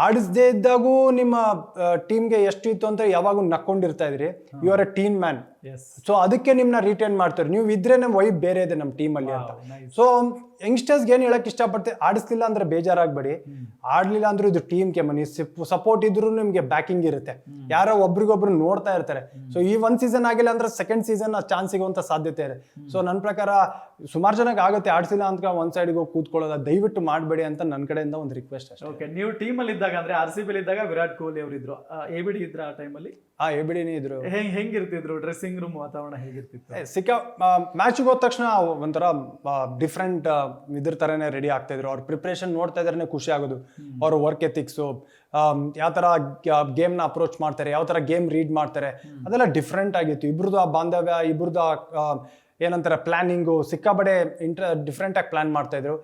ಆಡಿಸದೇ ಇದ್ದಾಗೂ ನಿಮ್ಮ ಟೀಮ್ಗೆ ಎಷ್ಟು ಇತ್ತು ಅಂತ ಯಾವಾಗೂ ನಕ್ಕೊಂಡಿರ್ತಾ ಇದ್ರಿ. You are a team man. So ಅದಕ್ಕೆ ನಿಮ್ನ ರಿಟೈನ್ ಮಾಡ್ತಾರೆ. ನೀವು ಇದ್ರೆ ನಮ್ಮ ವೈಬ್ ಬೇರೆ ಇದೆ ನಮ್ಮ ಟೀಮಲ್ಲಿ ಅಂತ. ಸೊ ಯಂಗ್ಸ್ಟರ್ಸ್ಗೆ ಏನು ಹೇಳಕ್ ಇಷ್ಟಪಡ್ತೀವಿ, ಆಡಿಸ್ಲಿಲ್ಲ ಅಂದ್ರೆ ಬೇಜಾರಾಗಬೇಡಿ, ಆಡ್ಲಿಲ್ಲ ಅಂದ್ರೆ ಇದು ಟೀಮ್ ಗೇಮ್. ನೀವು ಸಪೋರ್ಟ್ ಇದ್ರು ನಿಮ್ಗೆ ಬ್ಯಾಕಿಂಗ್ ಇರುತ್ತೆ, ಯಾರೋ ಒಬ್ರಿಗೊಬ್ರು ನೋಡ್ತಾ ಇರ್ತಾರೆ. ಸೊ ಈ ಒಂದು ಸೀಸನ್ ಆಗಿಲ್ಲ ಅಂದ್ರೆ ಸೆಕೆಂಡ್ ಸೀಸನ್ ಚಾನ್ಸ್ ಸಿಗುವಂತ ಸಾಧ್ಯತೆ ಇದೆ. ಸೊ ನನ್ನ ಪ್ರಕಾರ ಸುಮಾರು ಜನಕ್ಕೆ ಆಗುತ್ತೆ, ಆಡ್ಸಿಲ್ಲ ಅಂತ ಒಂದ್ ಸೈಡ್ಗೆ ಹೋಗಿ ಕೂತ್ಕೊಳ್ಳೋದ ದಯವಿಟ್ಟು ಮಾಡಬೇಡಿ ಅಂತ ನನ್ನ ಕಡೆಯಿಂದ ಒಂದು ರಿಕ್ವೆಸ್ಟ್ ಅಷ್ಟೇ. ಓಕೆ, ನೀವು ಟೀಮಲ್ಲಿ ಇದ್ದಾಗ ಅಂದ್ರೆ RCB ಇದ್ದಾಗ ವಿರಾಟ್ ಕೊಹ್ಲಿ ಅವರು ಇದ್ರು, ABD ಇದ್ರ ಆ ಟೈಮಲ್ಲಿ? ABDನೇ ಇದ್ರು. ಹೆಂಗಿರ್ತಿದ್ರು ಡ್ರೆಸ್ಸಿಂಗ್ ರೂಮ್ ವಾತಾವರಣ ಹೇಗಿರ್ತಿತ್ತು? ಮ್ಯಾಚ್ಗೆ ಹೋದ ತಕ್ಷಣ ಒಂಥರ ಡಿಫ್ರೆಂಟ್ ಇದ್ರ ತರನೇ ರೆಡಿ ಆಗ್ತಾ ಇದ್ರು. ಅವ್ರ ಪ್ರಿಪ್ರೇಷನ್ ನೋಡ್ತಾ ಇದ್ರೆ ಖುಷಿ ಆಗೋದು. ಅವ್ರ ವರ್ಕ್ ಎಥಿಕ್ಸು, ಯಾವ ತರ ಗೇಮ್ನ ಅಪ್ರೋಚ್ ಮಾಡ್ತಾರೆ, ಯಾವ ತರ ಗೇಮ್ ರೀಡ್ ಮಾಡ್ತಾರೆ, ಅದೆಲ್ಲ ಡಿಫ್ರೆಂಟ್ ಆಗಿತ್ತು. ಇಬ್ರದ್ದು ಆ ಬಾಂಧವ್ಯ, ಇಬ್ರದ್ದು ಏನಂತಾರೆ ಪ್ಲಾನಿಂಗು ಸಿಕ್ಕಾಬಡೆ ಡಿಫ್ರೆಂಟ್ ಆಗಿ ಪ್ಲಾನ್ ಮಾಡ್ತಾ ಇದ್ರು.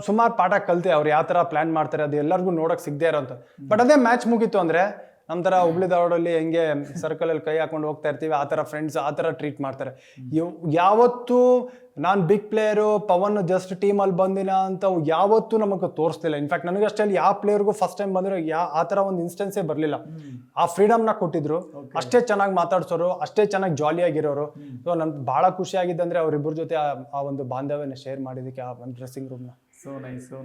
ಸುಮಾರು ಪಾಠ ಕಲಿತೆ ಅವ್ರು ಯಾವ ತರ ಪ್ಲಾನ್ ಮಾಡ್ತಾರೆ, ಅದು ಎಲ್ಲರಿಗೂ ನೋಡಕ್ ಸಿಗದೆ ಇರೋಂಥ. ಬಟ್ ಅದೇ ಮ್ಯಾಚ್ ಮುಗೀತು ಅಂದ್ರೆ ನಮ್ಮ ಥರ ಹುಬ್ಳಿ ಧಾರವಾಡಲ್ಲಿ ಹೆಂಗೆ ಸರ್ಕಲಲ್ಲಿ ಕೈ ಹಾಕೊಂಡು ಹೋಗ್ತಾ ಇರ್ತೀವಿ, ಆ ಥರ ಫ್ರೆಂಡ್ಸ್ ಆ ಥರ ಟ್ರೀಟ್ ಮಾಡ್ತಾರೆ. ಯಾವತ್ತೂ ನಾನು ಬಿಗ್ ಪ್ಲೇಯರು, ಪವನ್ ಜಸ್ಟ್ ಟೀಮಲ್ಲಿ ಬಂದಿನ ಅಂತ ಯಾವತ್ತೂ ನಮಗೆ ತೋರಿಸ್ತಿಲ್ಲ. ಇನ್ಫ್ಯಾಕ್ಟ್ ನನಗಷ್ಟೇ ಯಾವ ಪ್ಲೇಯರ್ಗೂ ಫಸ್ಟ್ ಟೈಮ್ ಬಂದರೆ ಆ ಥರ ಒಂದು ಇನ್ಸ್ಟೆನ್ಸೇ ಬರಲಿಲ್ಲ. ಆ ಫ್ರೀಡಮ್ನ ಕೊಟ್ಟಿದ್ರು, ಅಷ್ಟೇ ಚೆನ್ನಾಗಿ ಮಾತಾಡ್ಸೋರು, ಅಷ್ಟೇ ಚೆನ್ನಾಗಿ ಜಾಲಿಯಾಗಿರೋರು. ಸೊ ನನ್ಗೆ ಭಾಳ ಖುಷಿ ಆಗಿದ್ದೆ ಅಂದರೆ ಅವರಿಬ್ಬರ ಜೊತೆ ಆ ಒಂದು ಬಾಂಧವ್ಯನ ಶೇರ್ ಮಾಡಿದ್ದಕ್ಕೆ ಆ ಒಂದು ಡ್ರೆಸ್ಸಿಂಗ್ ರೂಮ್ನ. So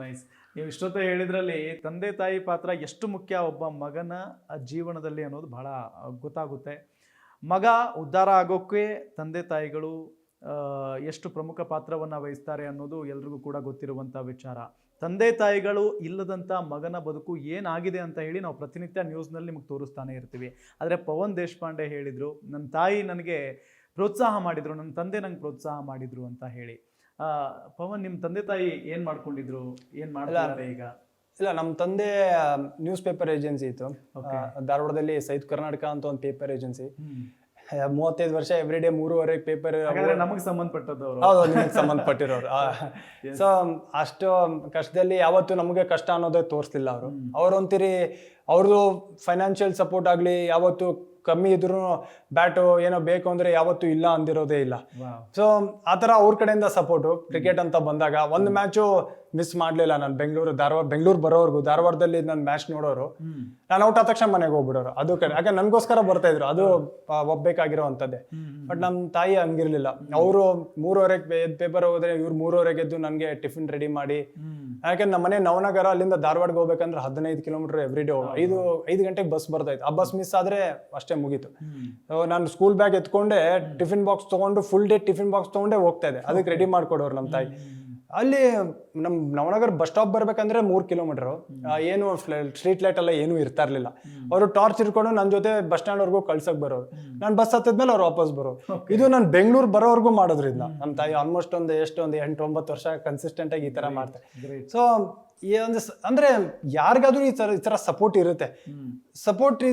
nice. ನೀವು ಇಷ್ಟೊತ್ತು ಹೇಳಿದ್ರಲ್ಲಿ ತಂದೆ ತಾಯಿ ಪಾತ್ರ ಎಷ್ಟು ಮುಖ್ಯ ಒಬ್ಬ ಮಗನ ಜೀವನದಲ್ಲಿ ಅನ್ನೋದು ಬಹಳ ಗೊತ್ತಾಗುತ್ತೆ. ಮಗ ಉದ್ಧಾರ ಆಗೋಕ್ಕೆ ತಂದೆ ತಾಯಿಗಳು ಎಷ್ಟು ಪ್ರಮುಖ ಪಾತ್ರವನ್ನು ವಹಿಸ್ತಾರೆ ಅನ್ನೋದು ಎಲ್ರಿಗೂ ಕೂಡ ಗೊತ್ತಿರುವಂಥ ವಿಚಾರ. ತಂದೆ ತಾಯಿಗಳು ಇಲ್ಲದಂಥ ಮಗನ ಬದುಕು ಏನಾಗಿದೆ ಅಂತ ಹೇಳಿ ನಾವು ಪ್ರತಿನಿತ್ಯ ನ್ಯೂಸ್ನಲ್ಲಿ ನಿಮಗೆ ತೋರಿಸ್ತಾನೆ ಇರ್ತೀವಿ. ಆದರೆ ಪವನ್ ದೇಶಪಾಂಡೆ ಹೇಳಿದರು, ನನ್ನ ತಾಯಿ ನನಗೆ ಪ್ರೋತ್ಸಾಹ ಮಾಡಿದರು, ನನ್ನ ತಂದೆ ನಂಗೆ ಪ್ರೋತ್ಸಾಹ ಮಾಡಿದರು ಅಂತ ಹೇಳಿ. ಪವನ್, ನಿಮ್ಮ ತಂದೆ ತಾಯಿ ಏನ್ ಮಾಡ್ಕೊಂಡಿದ್ರು, ಏನ್ ಮಾಡ್ತಾರೆ ಈಗ? ಇಲ್ಲ, ನಮ್ಮ ತಂದೆ ನ್ಯೂಸ್ ಪೇಪರ್ ಏಜೆನ್ಸಿ ಇತ್ತು ಧಾರವಾಡದಲ್ಲಿ, ಸೈತ್ ಕರ್ನಾಟಕ ಅಂತ ಒಂದು ಪೇಪರ್ ಏಜೆನ್ಸಿ. 35 ವರ್ಷ ಎವ್ರಿ ಡೇ 3:30 ಪೇಪರ್. ನಮಗೆ ಸಂಬಂಧಪಟ್ಟದವರು. ಹೌದು, ನಿಮಗೆ ಸಂಬಂಧಪಟ್ಟಿರೋರು. ಸೊ ಅಷ್ಟು ಕಷ್ಟದಲ್ಲಿ ಯಾವತ್ತು ನಮಗೆ ಕಷ್ಟ ಅನ್ನೋದೇ ತೋರಿಸ್ಲಿಲ್ಲ ಅವರು. ಅವ್ರೊಂತಿರಿ ಅವ್ರದ್ದು ಫೈನಾನ್ಷಿಯಲ್ ಸಪೋರ್ಟ್ ಆಗಲಿ ಯಾವತ್ತು ಕಮ್ಮಿ ಇದ್ರು, ಬ್ಯಾಟು ಏನೋ ಬೇಕು ಅಂದ್ರೆ ಯಾವತ್ತೂ ಇಲ್ಲ ಅಂದಿರೋದೇ ಇಲ್ಲ. ಸೊ ಆ ಥರ ಅವ್ರ ಕಡೆಯಿಂದ ಸಪೋರ್ಟು. ಕ್ರಿಕೆಟ್ ಅಂತ ಬಂದಾಗ ಒಂದು ಮ್ಯಾಚು ಮಿಸ್ ಮಾಡಲಿಲ್ಲ ನಾನು. ಬೆಂಗಳೂರು ಬರೋರ್ಗು ಧಾರವಾಡದಲ್ಲಿ ನನ್ನ ಮ್ಯಾಚ್ ನೋಡೋರು, ನಾನು ಔಟ್ ಆದ ತಕ್ಷಣ ಮನೆಗೆ ಹೋಗ್ಬಿಡೋರು. ಅದು ಕಡೆ ಯಾಕೆ ನನಗೋಸ್ಕರ ಬರ್ತಾ ಇದ್ರು, ಅದು ಒಬ್ಬೇಕಾಗಿರೋ ಅಂಥದ್ದೇ. ಬಟ್ ನಮ್ಮ ತಾಯಿ ಹಂಗಿರ್ಲಿಲ್ಲ. ಅವರು 3:30 ಪೇಪರ್ ಹೋದ್ರೆ ಇವ್ರು 3:30 ಎದ್ದು ನನಗೆ ಟಿಫಿನ್ ರೆಡಿ ಮಾಡಿ, ಯಾಕೆ ನಮ್ಮ ಮನೆ ನವನಗರ, ಅಲ್ಲಿಂದ ಧಾರವಾಡಗೆ ಹೋಗ್ಬೇಕಂದ್ರೆ 15 ಕಿಲೋಮೀಟರ್ ಎವ್ರಿ ಡೇ. 5 ಗಂಟೆಗೆ ಬಸ್ ಬರ್ತಾಯಿತ್ತು. ಆ ಬಸ್ ಮಿಸ್ ಆದ್ರೆ ಅಷ್ಟೇ ಮುಗೀತು. ನಾನು ಸ್ಕೂಲ್ ಬ್ಯಾಗ್ ಎತ್ಕೊಂಡೆ, ಟಿಫಿನ್ ಬಾಕ್ಸ್ ತಗೊಂಡು ಫುಲ್ ಡೇ ಟಿಫಿನ್ ಬಾಕ್ಸ್ ತಗೊಂಡೆ ಹೋಗ್ತಾ ಇದ್ದೆ. ಅದಕ್ಕೆ ರೆಡಿ ಮಾಡ್ಕೊಡೋರು ನಮ್ಮ ತಾಯಿ. ಅಲ್ಲಿ ನಮ್ಮ ನವನಗರ್ ಬಸ್ ಸ್ಟಾಪ್ ಬರ್ಬೇಕಂದ್ರೆ 3 ಕಿಲೋಮೀಟರ್. ಏನು ಸ್ಟ್ರೀಟ್ ಲೈಟ್ ಎಲ್ಲ ಏನೂ ಇರ್ತಾ ಇರ್ಲಿಲ್ಲ. ಅವರು ಟಾರ್ಚ್ ಇಟ್ಕೊಂಡು ನನ್ನ ಜೊತೆ ಬಸ್ ಸ್ಟ್ಯಾಂಡ್ ವರ್ಗೂ ಕಳ್ಸಕ್ ಬರೋರು. ನಾನು ಬಸ್ ಹತ್ತದ್ಮೇಲೆ ಅವ್ರು ವಾಪಸ್ ಬರೋರು. ಇದು ನಾನು ಬೆಂಗಳೂರು ಬರೋವರೆಗೂ ಮಾಡೋದ್ರಿಂದ ನಮ್ಮ ತಾಯಿ ಆಲ್ಮೋಸ್ಟ್ ಒಂದು 8-9 ವರ್ಷ ಕನ್ಸಿಸ್ಟೆಂಟ್ ಆಗಿ ಈ ತರ ಮಾಡ್ತಾರೆ. ಸೊ ಅಂದ್ರೆ ಯಾರಿಗಾದ್ರೂ ಈ ತರ ಸಪೋರ್ಟ್ ಇರುತ್ತೆ. ಸಪೋರ್ಟ್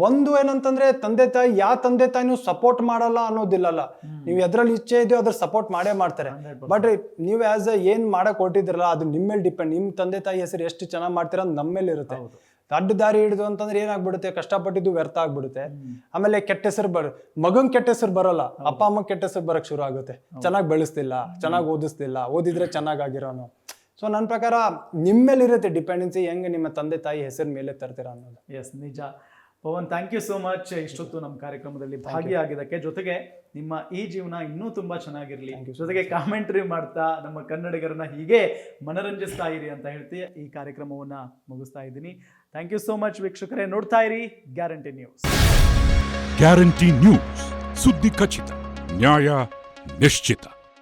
ಒಂದು ಏನಂತಂದ್ರೆ ತಂದೆ ತಾಯಿ, ಯಾವ ತಂದೆ ತಾಯಿನೂ ಸಪೋರ್ಟ್ ಮಾಡಲ್ಲ ಅನ್ನೋದಿಲ್ಲಲ್ಲ. ನೀವು ಎದ್ರಲ್ಲಿ ಇಚ್ಛೆ ಇದೆಯೋ ಅದ್ರ ಸಪೋರ್ಟ್ ಮಾಡೇ ಮಾಡ್ತಾರೆ. ಬಟ್ ನೀವು ಆಸ್ ಏನ್ ಮಾಡಕ್ ಹೊಟ್ಟಿದ್ರಲ್ಲ ಅದು ನಿಮ್ಮ ಮೇಲೆ ಡಿಪೆಂಡ್. ನಿಮ್ ತಂದೆ ತಾಯಿ ಹೆಸರು ಎಷ್ಟು ಚೆನ್ನಾಗಿ ಮಾಡ್ತೀರ ಅಂತ ನಮ್ಮ ಮೇಲೆ ಇರುತ್ತೆ. ಅಡ್ಡ ದಾರಿ ಹಿಡಿದು ಅಂತಂದ್ರೆ ಏನಾಗ್ಬಿಡುತ್ತೆ, ಕಷ್ಟಪಟ್ಟಿದ್ದು ವ್ಯರ್ಥ ಆಗ್ಬಿಡುತ್ತೆ. ಆಮೇಲೆ ಕೆಟ್ಟ ಹೆಸರು ಮಗಂಗ್ ಕೆಟ್ಟ ಹೆಸರು ಬರೋಲ್ಲ, ಅಪ್ಪ ಅಮ್ಮ ಕೆಟ್ಟ ಹೆಸರು ಬರಕ್ ಶುರು ಆಗುತ್ತೆ. ಚೆನ್ನಾಗಿ ಬೆಳೆಸ್ತಿಲ್ಲ, ಚೆನ್ನಾಗಿ ಓದಿಸ್ತಿಲ್ಲ, ಓದಿದ್ರೆ ಚೆನ್ನಾಗಿರೋನು. ಸೊ ನನ್ನ ಪ್ರಕಾರ ನಿಮ್ಮ ಮೇಲೆ ಇರುತ್ತೆ ಡಿಪೆಂಡೆನ್ಸಿ, ಹೆಂಗೆ ನಿಮ್ಮ ತಂದೆ ತಾಯಿ ಹೆಸರು ಮೇಲೆ ತರ್ತೀರಾ ಅನ್ನೋದು. ಎಸ್, ನಿಜ. Pavan, thank you so much ಇಷ್ಟೊತ್ತು ನಮ್ಮ ಕಾರ್ಯಕ್ರಮದಲ್ಲಿ ಭಾಗಿಯಾಗಿದ್ದಕ್ಕೆ. ಜೊತೆಗೆ ನಿಮ್ಮ ಈ ಜೀವನ ಇನ್ನೂ ತುಂಬಾ ಚೆನ್ನಾಗಿರ್ಲಿ, ಜೊತೆಗೆ ಕಾಮೆಂಟ್ರಿ ಮಾಡ್ತಾ ನಮ್ಮ ಕನ್ನಡಿಗರನ್ನ ಹೀಗೆ ಮನರಂಜಿಸ್ತಾ ಇರಿ ಅಂತ ಹೇಳ್ತಿ ಈ ಕಾರ್ಯಕ್ರಮವನ್ನ ಮುಗಿಸ್ತಾ ಇದ್ದೀನಿ. ಥ್ಯಾಂಕ್ ಯು ಸೋ ಮಚ್ ವೀಕ್ಷಕರೇ. ನೋಡ್ತಾ ಇರಿ ಗ್ಯಾರಂಟಿ ನ್ಯೂಸ್. ಗ್ಯಾರಂಟಿ ನ್ಯೂಸ್, ಸುದ್ದಿ ಖಚಿತ, ನ್ಯಾಯ ನಿಶ್ಚಿತ.